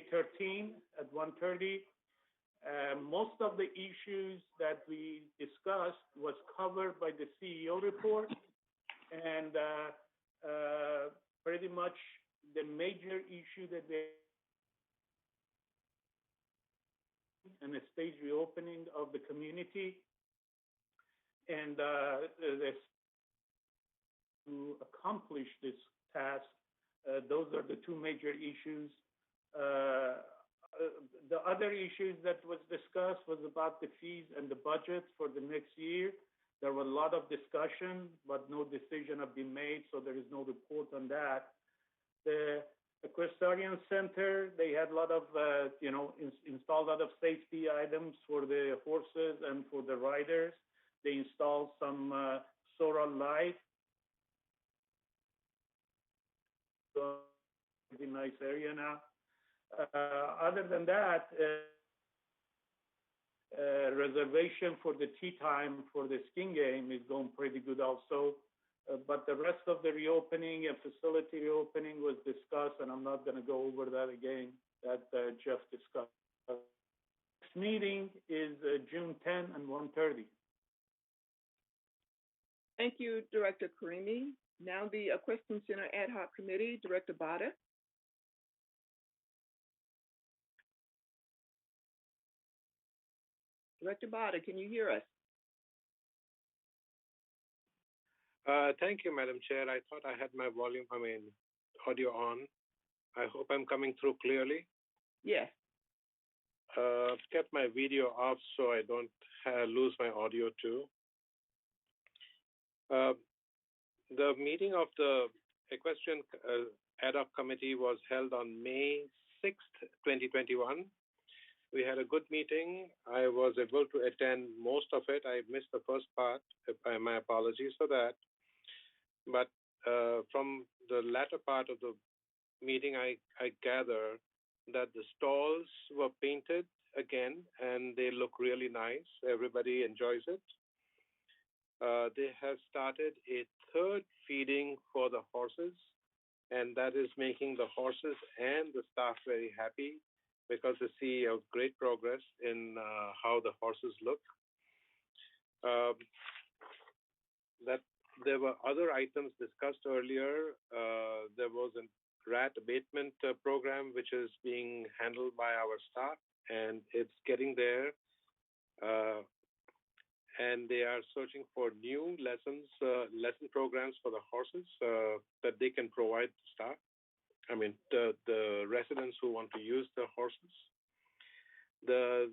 Speaker 14: 13 at 1:30. Most of the issues that we discussed was covered by the CEO report, and pretty much the major issue that they and the stage reopening of the community, and to accomplish this task, those are the two major issues. The other issues that was discussed was about the fees and the budget for the next year. There were a lot of discussion, but no decision have been made, so there is no report on that. The Equestrian Center, they had a lot of, installed a lot of safety items for the horses and for the riders. They installed some solar lights. So it's a nice area now. Other than that, reservation for the tea time for the skin game is going pretty good also. But the rest of the reopening and facility reopening was discussed, and I'm not going to go over that again, that Jeff discussed. Next meeting is June 10 and 1:30.
Speaker 2: Thank you, Director Karimi. Now the Equestrian Center Ad Hoc Committee, Director Bada. Director Bada, can you hear us?
Speaker 4: Thank you, Madam Chair. I thought I had my audio on. I hope I'm coming through clearly.
Speaker 2: Yes.
Speaker 4: Kept my video off so I don't lose my audio too. The meeting of the Equestrian Ad Hoc Committee was held on May 6th, 2021. We had a good meeting. I was able to attend most of it. I missed the first part. My apologies for that. But from the latter part of the meeting, I gather that the stalls were painted again, and they look really nice. Everybody enjoys it. They have started a third feeding for the horses, and that is making the horses and the staff very happy because they see a great progress in how the horses look. That there were other items discussed earlier. There was a rat abatement program which is being handled by our staff, and it's getting there. And they are searching for new lesson programs for the horses that they can provide the staff. I mean, the residents who want to use the horses. The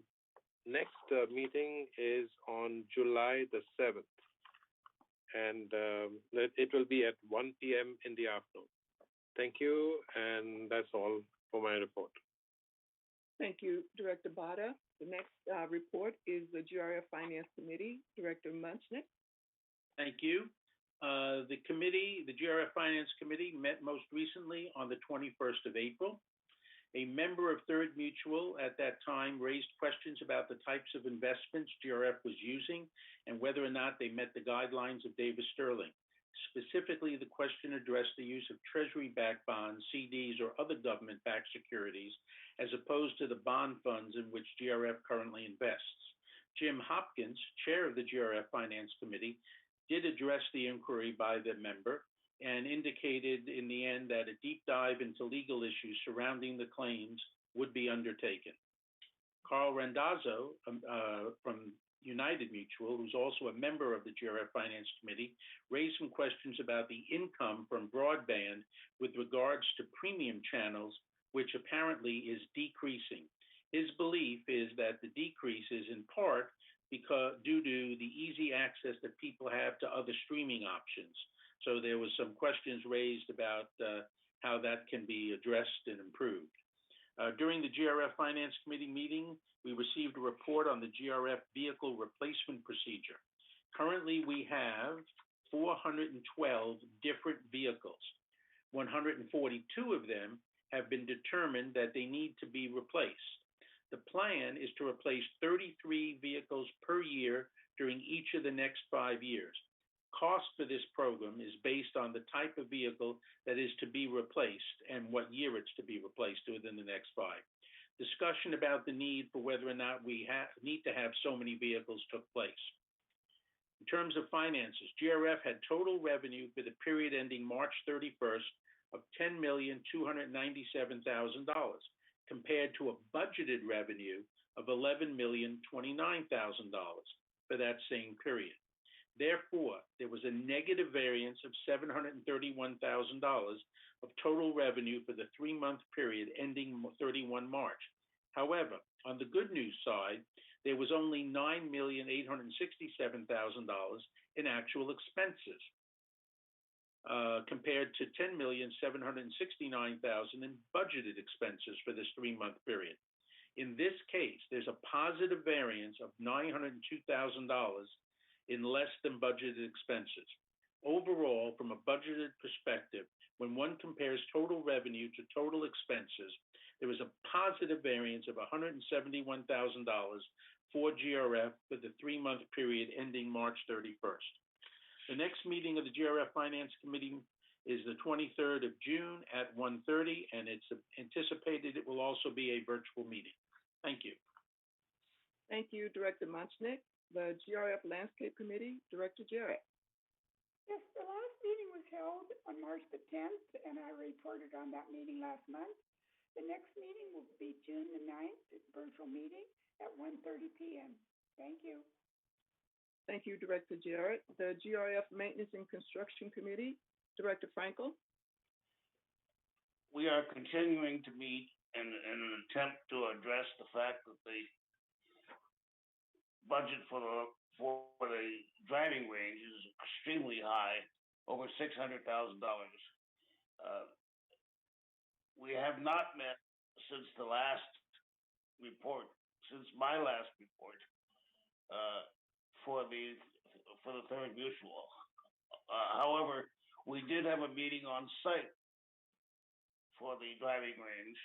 Speaker 4: next meeting is on July the 7th, and it will be at 1 p.m. in the afternoon. Thank you, and that's all for my report.
Speaker 2: Thank you, Director Bada. The next report is the GRF Finance Committee. Director Munchnick.
Speaker 9: Thank you. The GRF Finance Committee met most recently on the 21st of April. A member of Third Mutual at that time raised questions about the types of investments GRF was using and whether or not they met the guidelines of Davis Sterling. Specifically, the question addressed the use of Treasury-backed bonds, CDs, or other government-backed securities, as opposed to the bond funds in which GRF currently invests. Jim Hopkins, chair of the GRF Finance Committee, did address the inquiry by the member and indicated in the end that a deep dive into legal issues surrounding the claims would be undertaken. Carl Randazzo from United Mutual, who's also a member of the GRF Finance Committee, raised some questions about the income from broadband with regards to premium channels, which apparently is decreasing. His belief is that the decrease is in part due to the easy access that people have to other streaming options. So there was some questions raised about how that can be addressed and improved. During the GRF Finance Committee meeting, we received a report on the GRF vehicle replacement procedure. Currently, we have 412 different vehicles. 142 of them have been determined that they need to be replaced. The plan is to replace 33 vehicles per year during each of the next 5 years. Cost for this program is based on the type of vehicle that is to be replaced and what year it's to be replaced within the next 5. Discussion about the need for whether or not we need to have so many vehicles took place. In terms of finances, GRF had total revenue for the period ending March 31st of $10,297,000 compared to a budgeted revenue of $11,029,000 for that same period. Therefore, there was a negative variance of $731,000 of total revenue for the 3-month period ending 31 March. However, on the good news side, there was only $9,867,000 in actual expenses, compared to $10,769,000 in budgeted expenses for this 3-month period. In this case, there's a positive variance of $902,000 in less than budgeted expenses. Overall, from a budgeted perspective, when one compares total revenue to total expenses, there was a positive variance of $171,000 for GRF for the 3-month period ending March 31st. The next meeting of the GRF Finance Committee is the 23rd of June at 1:30, and it's anticipated it will also be a virtual meeting. Thank you.
Speaker 2: Thank you, Director Munchnick. The GRF Landscape Committee, Director Jarrett.
Speaker 10: Yes, the last meeting was held on March the 10th, and I reported on that meeting last month. The next meeting will be June the 9th, virtual meeting at 1:30 p.m. Thank you.
Speaker 2: Thank you, Director Jarrett. The GRF Maintenance and Construction Committee, Director Frankel.
Speaker 3: We are continuing to meet in an attempt to address the fact that the budget for the driving range is extremely high, over $600,000. We have not met since my last report, for the Third Mutual. However, we did have a meeting on site for the driving range,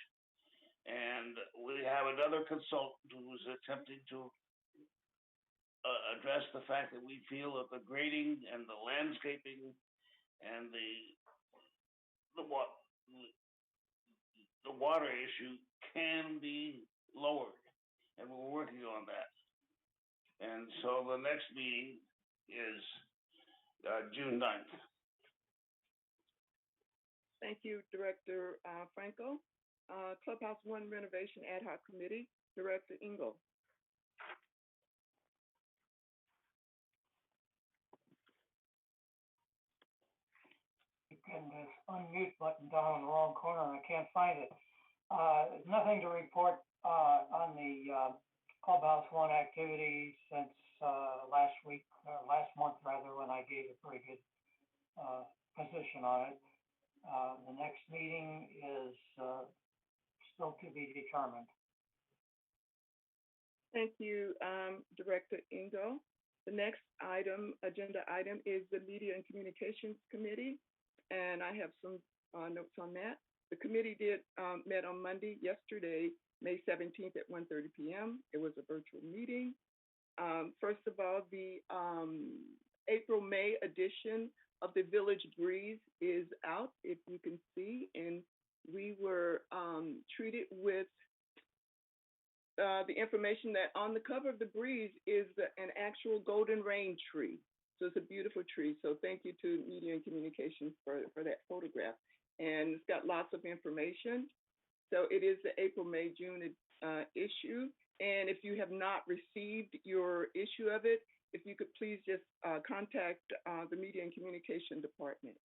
Speaker 3: and we have another consultant who's attempting to address the fact that we feel that the grading and the landscaping and the water issue can be lowered, and we're working on that. And so the next meeting is June 9th.
Speaker 2: Thank you, Director Franco. Clubhouse 1 Renovation Ad Hoc Committee, Director Engel.
Speaker 15: Getting this unmute button down in the wrong corner and I can't find it. Nothing to report on the Clubhouse One activities since last week, last month rather, when I gave a pretty good position on it. The next meeting is still to be determined.
Speaker 2: Thank you, Director Engel. The next item, agenda item, is the Media and Communications Committee, and I have some notes on that. The committee met on Monday, yesterday, May 17th at 1:30 p.m. It was a virtual meeting. First of all, the April-May edition of the Village Breeze is out, if you can see, and we were treated with the information that on the cover of the Breeze is an actual golden rain tree. So it's a beautiful tree. So thank you to Media and Communications for that photograph. And it's got lots of information. So it is the April, May, June issue. And if you have not received your issue of it, if you could please just contact the Media and Communication Department.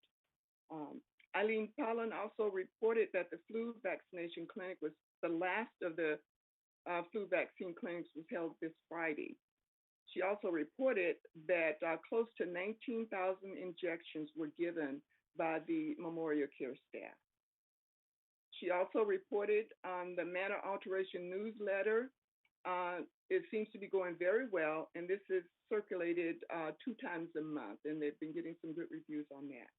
Speaker 2: Eileen Pollan also reported that the flu vaccination clinic was the last of the flu vaccine clinics was held this Friday. She also reported that close to 19,000 injections were given by the Memorial Care staff. She also reported on the Manor Alteration newsletter. It seems to be going very well, and this is circulated 2 times a month, and they've been getting some good reviews on that.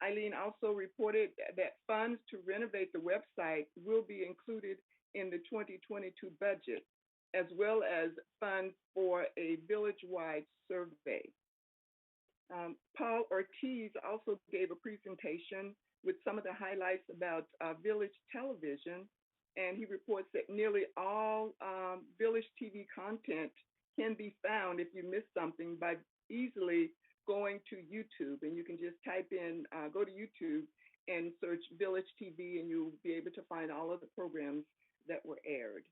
Speaker 2: Eileen also reported that funds to renovate the website will be included in the 2022 budget, as well as funds for a village-wide survey. Paul Ortiz also gave a presentation with some of the highlights about Village Television, and he reports that nearly all Village TV content can be found if you miss something by easily going to YouTube, and you can just type in, go to YouTube and search Village TV, and you'll be able to find all of the programs that were aired.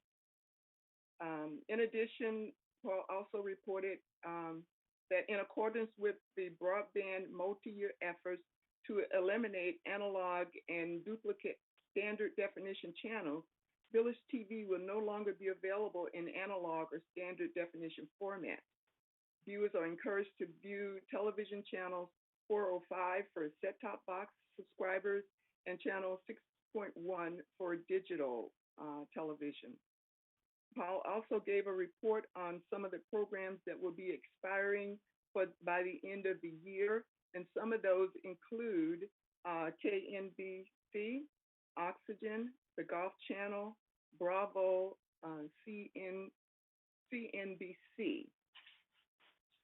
Speaker 2: In addition, Paul also reported that in accordance with the broadband multi-year efforts to eliminate analog and duplicate standard definition channels, Village TV will no longer be available in analog or standard definition format. Viewers are encouraged to view television channels 405 for set-top box subscribers and channel 6.1 for digital television. Paul also gave a report on some of the programs that will be expiring by the end of the year, and some of those include KNBC, Oxygen, the Golf Channel, Bravo, CNBC.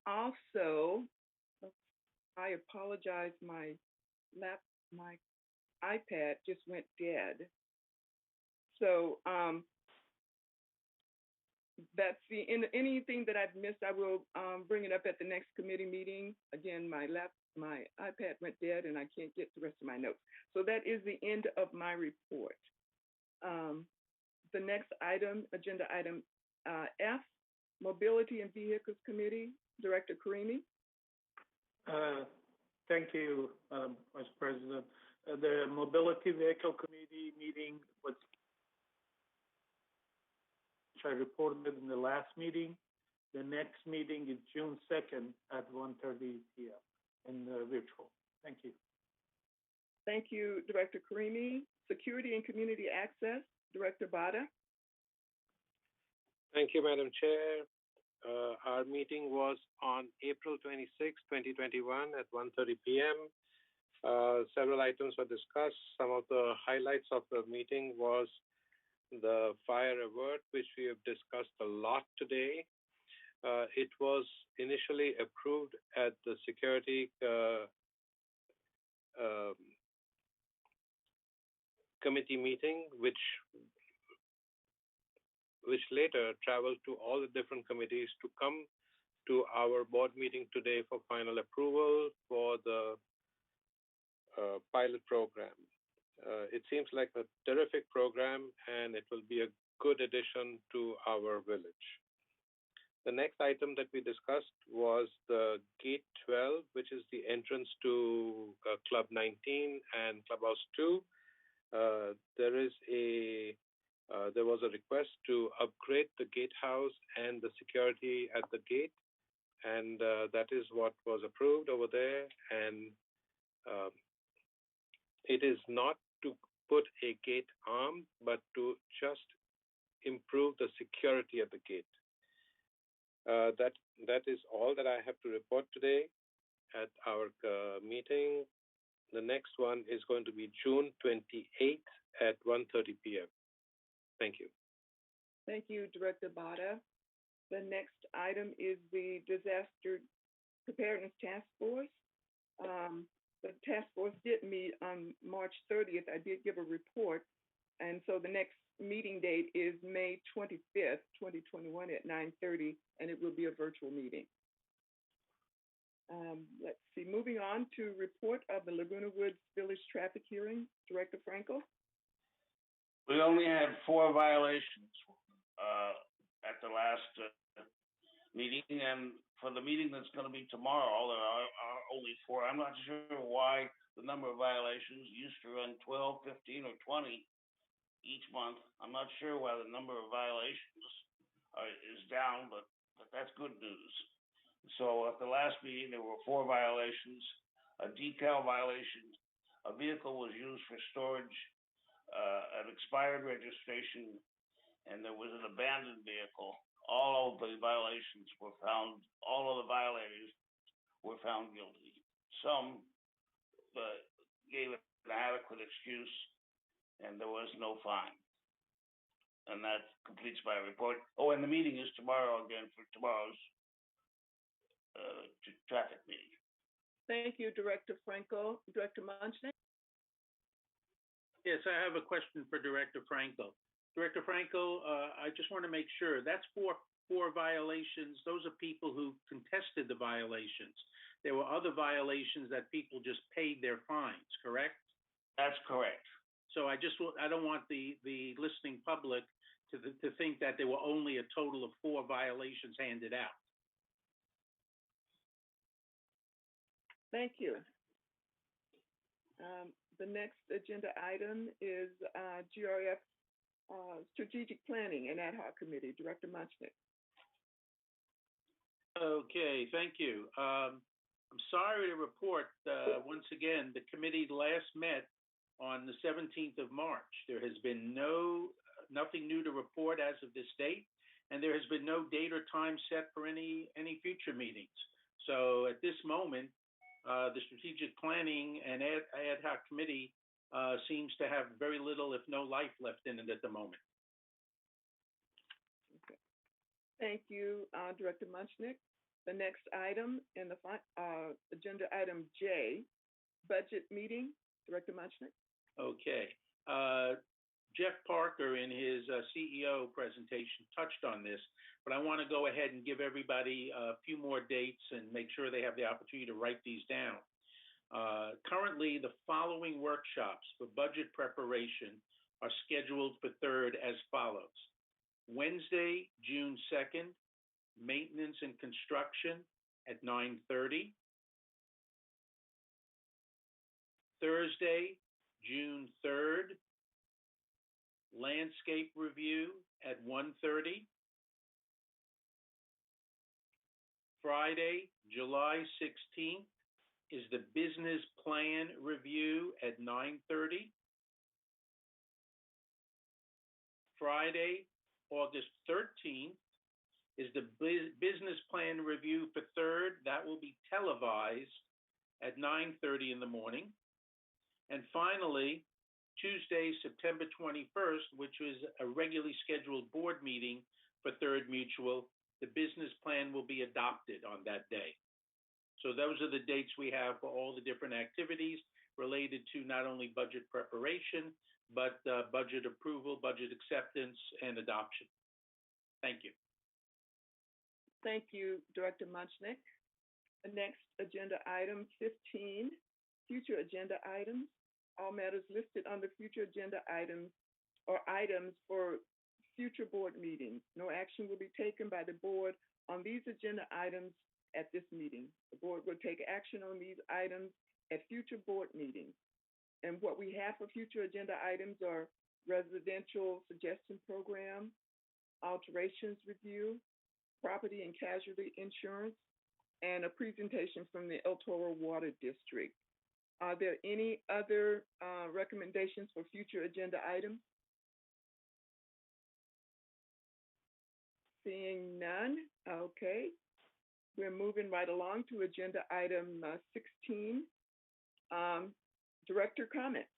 Speaker 2: Also, I apologize, my iPad just went dead. So that's anything that I've missed, I will bring it up at the next committee meeting. Again, my iPad went dead and I can't get the rest of my notes. So that is the end of my report. The next item, agenda item F, Mobility and Vehicles Committee, Director Karimi.
Speaker 14: Thank you, Madam Vice President. The Mobility Vehicle Committee meeting was, which I reported in the last meeting. The next meeting is June 2nd at 1:30 p.m. in virtual. Thank you.
Speaker 2: Thank you, Director Karimi. Security and Community Access, Director Bada.
Speaker 4: Thank you, Madam Chair. Our meeting was on April 26, 2021 at 1:30 p.m. Several items were discussed. Some of the highlights of the meeting was the fire alert, which we have discussed a lot today. It was initially approved at the security committee meeting, which later traveled to all the different committees to come to our board meeting today for final approval for the pilot program. It seems like a terrific program, and it will be a good addition to our village. The next item that we discussed was the Gate 12, which is the entrance to Club 19 and Clubhouse 2. There was a request to upgrade the gatehouse and the security at the gate, and that is what was approved over there. And it is not to put a gate arm, but to just improve the security at the gate. That is all that I have to report today at our meeting. The next one is going to be June 28th at 1:30 p.m. Thank you.
Speaker 2: Thank you, Director Bada. The next item is the Disaster Preparedness Task Force. The task force did meet on March 30th. I did give a report. And so the next meeting date is May 25th, 2021 at 9:30, and it will be a virtual meeting. Let's see, moving on to report of the Laguna Woods Village traffic hearing. Director Frankel?
Speaker 3: We only had 4 violations at the last meeting, and for the meeting that's going to be tomorrow, there are only 4. I'm not sure why the number of violations used to run 12, 15, or 20 each month. I'm not sure why the number of violations is down, but that's good news. So at the last meeting, there were 4 violations, a decal violation, a vehicle was used for storage, an expired registration, and there was an abandoned vehicle. All of the violations were found, all of the violators were found guilty. Some gave an adequate excuse, and there was no fine. And that completes my report. Oh, and the meeting is tomorrow again for tomorrow's traffic meeting.
Speaker 2: Thank you, Director Frankel. Director Munchnick?
Speaker 9: Yes, I have a question for Director Frankel. Director Frankel, I just want to make sure, that's 4 violations. Those are people who contested the violations. There were other violations that people just paid their fines, correct?
Speaker 3: That's correct.
Speaker 9: So I don't want the listening public to think that there were only a total of 4 violations handed out.
Speaker 2: Thank you. The next agenda item is GRF Strategic Planning and Ad Hoc Committee. Director Munchnick.
Speaker 9: Okay, thank you. I'm sorry to report, once again, the committee last met on the 17th of March. There has been nothing new to report as of this date, and there has been no date or time set for any future meetings. So at this moment, the Strategic Planning and Ad Hoc Committee seems to have very little, if no life left in it at the moment.
Speaker 2: Okay. Thank you, Director Munchnick. The next item in the agenda item J, budget meeting. Director Munchnick.
Speaker 9: Okay. Jeff Parker in his CEO presentation touched on this, but I want to go ahead and give everybody a few more dates and make sure they have the opportunity to write these down. Currently, the following workshops for budget preparation are scheduled for 3rd as follows. Wednesday, June 2nd, maintenance and construction at 9:30. Thursday, June 3rd, landscape review at 1:30. Friday, July 16th is the business plan review at 9:30. Friday, August 13th is the business plan review for 3rd. That will be televised at 9:30 in the morning. And finally, Tuesday, September 21st, which was a regularly scheduled board meeting for 3rd Mutual, the business plan will be adopted on that day. So those are the dates we have for all the different activities related to not only budget preparation, but budget approval, budget acceptance, and adoption. Thank you.
Speaker 2: Thank you, Director Munchnick. The next agenda item 15, future agenda items. All matters listed on the future agenda items or items for future board meetings. No action will be taken by the board on these agenda items at this meeting. The board will take action on these items at future board meetings. And what we have for future agenda items are residential suggestion program, alterations review, property and casualty insurance, and a presentation from the El Toro Water District. Are there any other recommendations for future agenda items? Seeing none, okay. We're moving right along to agenda item 16, director comments.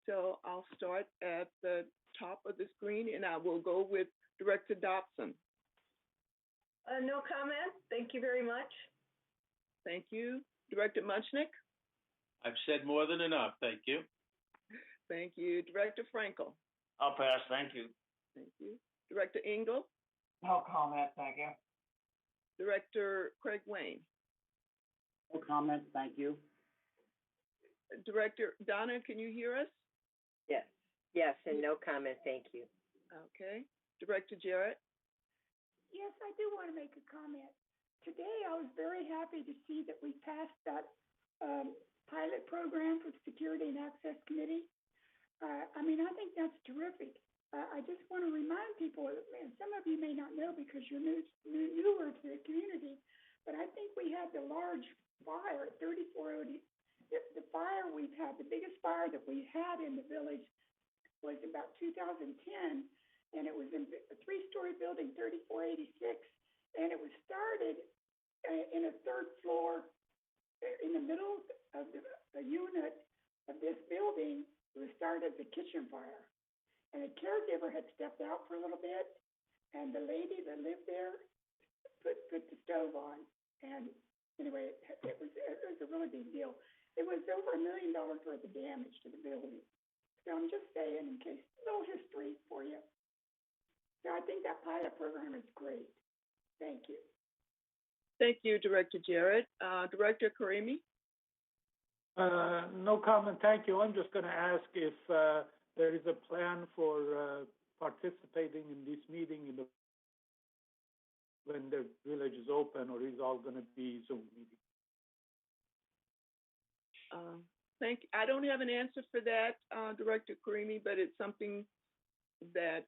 Speaker 2: So I'll start at the top of the screen and I will go with Director Dotson.
Speaker 6: No comment. Thank you very much.
Speaker 2: Thank you. Director Muchnick?
Speaker 9: I've said more than enough. Thank you.
Speaker 2: Thank you. Director Frankel?
Speaker 3: I'll pass, thank you.
Speaker 2: Thank you. Director Engel?
Speaker 15: No comment, thank you.
Speaker 2: Director Craig Wayne?
Speaker 16: No comment, thank you.
Speaker 2: Director Donna, can you hear us?
Speaker 11: Yes. Yes, and no comment, thank you.
Speaker 2: Okay. Director Jarrett?
Speaker 10: Yes, I do want to make a comment. Today, I was very happy to see that we passed that pilot program for the Security and Access Committee. I mean, I think that's terrific. I just want to remind people, and some of you may not know because you're newer to the community, but I think we had the large fire at 34OD. The fire we've had, the biggest fire that we had in the village was about 2010, and it was in a 3-story building, 3486, and it was started in a 3rd floor, in the middle of the unit of this building. It was started as a kitchen fire, and a caregiver had stepped out for a little bit, and the lady that lived there put the stove on, and anyway, it was a really big deal. It was over $1 million worth of damage to the building. So I'm just saying, in case, a little history for you. So I think that pilot program is great. Thank you.
Speaker 2: Thank you, Director Jarrett. Director Karimi?
Speaker 14: No comment, thank you. I'm just going to ask if there is a plan for participating in this meeting when the village is open, or is all going to be Zoom meeting?
Speaker 2: I don't have an answer for that, Director Karimi, but it's something that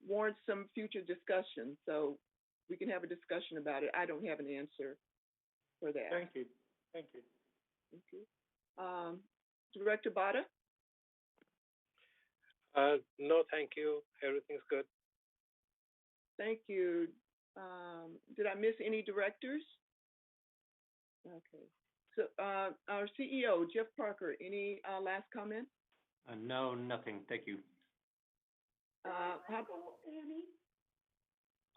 Speaker 2: warrants some future discussion. So we can have a discussion about it. I don't have an answer for that.
Speaker 14: Thank you. Thank you.
Speaker 2: Thank you. Director Bada?
Speaker 4: No, thank you. Everything's good.
Speaker 2: Thank you. Did I miss any directors? Okay. So our CEO, Jeff Parker, any last comments?
Speaker 12: No, nothing. Thank you.
Speaker 10: Annie?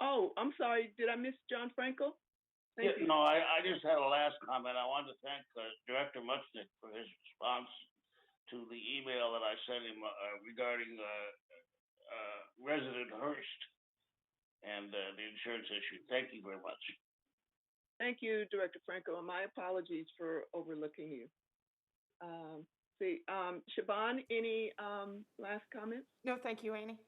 Speaker 2: Oh, I'm sorry. Did I miss John Frankel? Thank you.
Speaker 3: No, I just had a last comment. I wanted to thank Director Muchnick for his response to the email that I sent him regarding resident Hearst and the insurance issue. Thank you very much.
Speaker 2: Thank you, Director Franco, and my apologies for overlooking you. Siobhan, any last comments?
Speaker 13: No, thank you, Annie.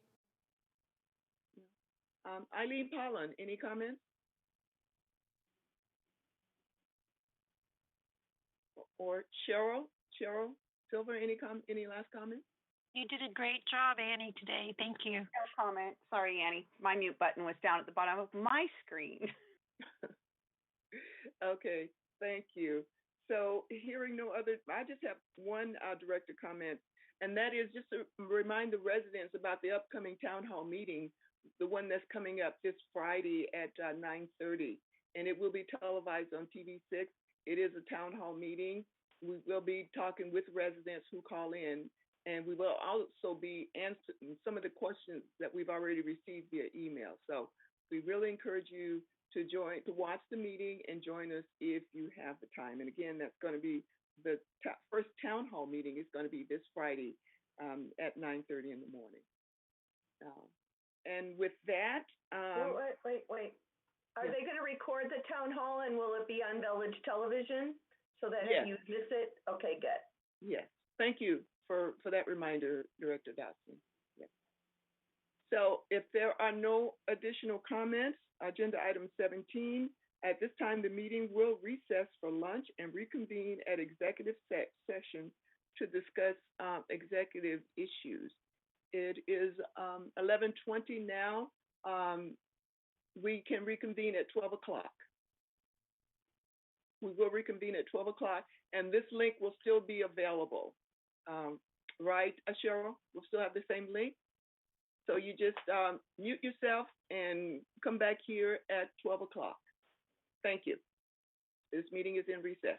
Speaker 2: Eileen Pollan, any comments? Or Cheryl Silver, any last comments?
Speaker 17: You did a great job, Annie, today. Thank you.
Speaker 1: No comment. Sorry, Annie. My mute button was down at the bottom of my screen.
Speaker 2: Okay, thank you. So hearing no other, I just have one director comment, and that is just to remind the residents about the upcoming town hall meeting, the one that's coming up this Friday at 9:30, and it will be televised on TV6. It is a town hall meeting. We will be talking with residents who call in, and we will also be answering some of the questions that we've already received via email. So we really encourage you to watch the meeting and join us if you have the time. And again, that's going to be the first town hall meeting is going to be this Friday at 9:30 in the morning. And with that,
Speaker 6: Wait. Are they going to record the town hall, and will it be on Village Television so that if you miss it? Okay, good.
Speaker 2: Yes. Thank you for that reminder, Director Dotson. Yes. So if there are no additional comments, agenda item 17, at this time, the meeting will recess for lunch and reconvene at executive session to discuss executive issues. It is 11:20 now. We can reconvene at 12 o'clock. We will reconvene at 12 o'clock, and this link will still be available. Right, Cheryl? We'll still have the same link? So you just mute yourself and come back here at 12 o'clock. Thank you. This meeting is in recess.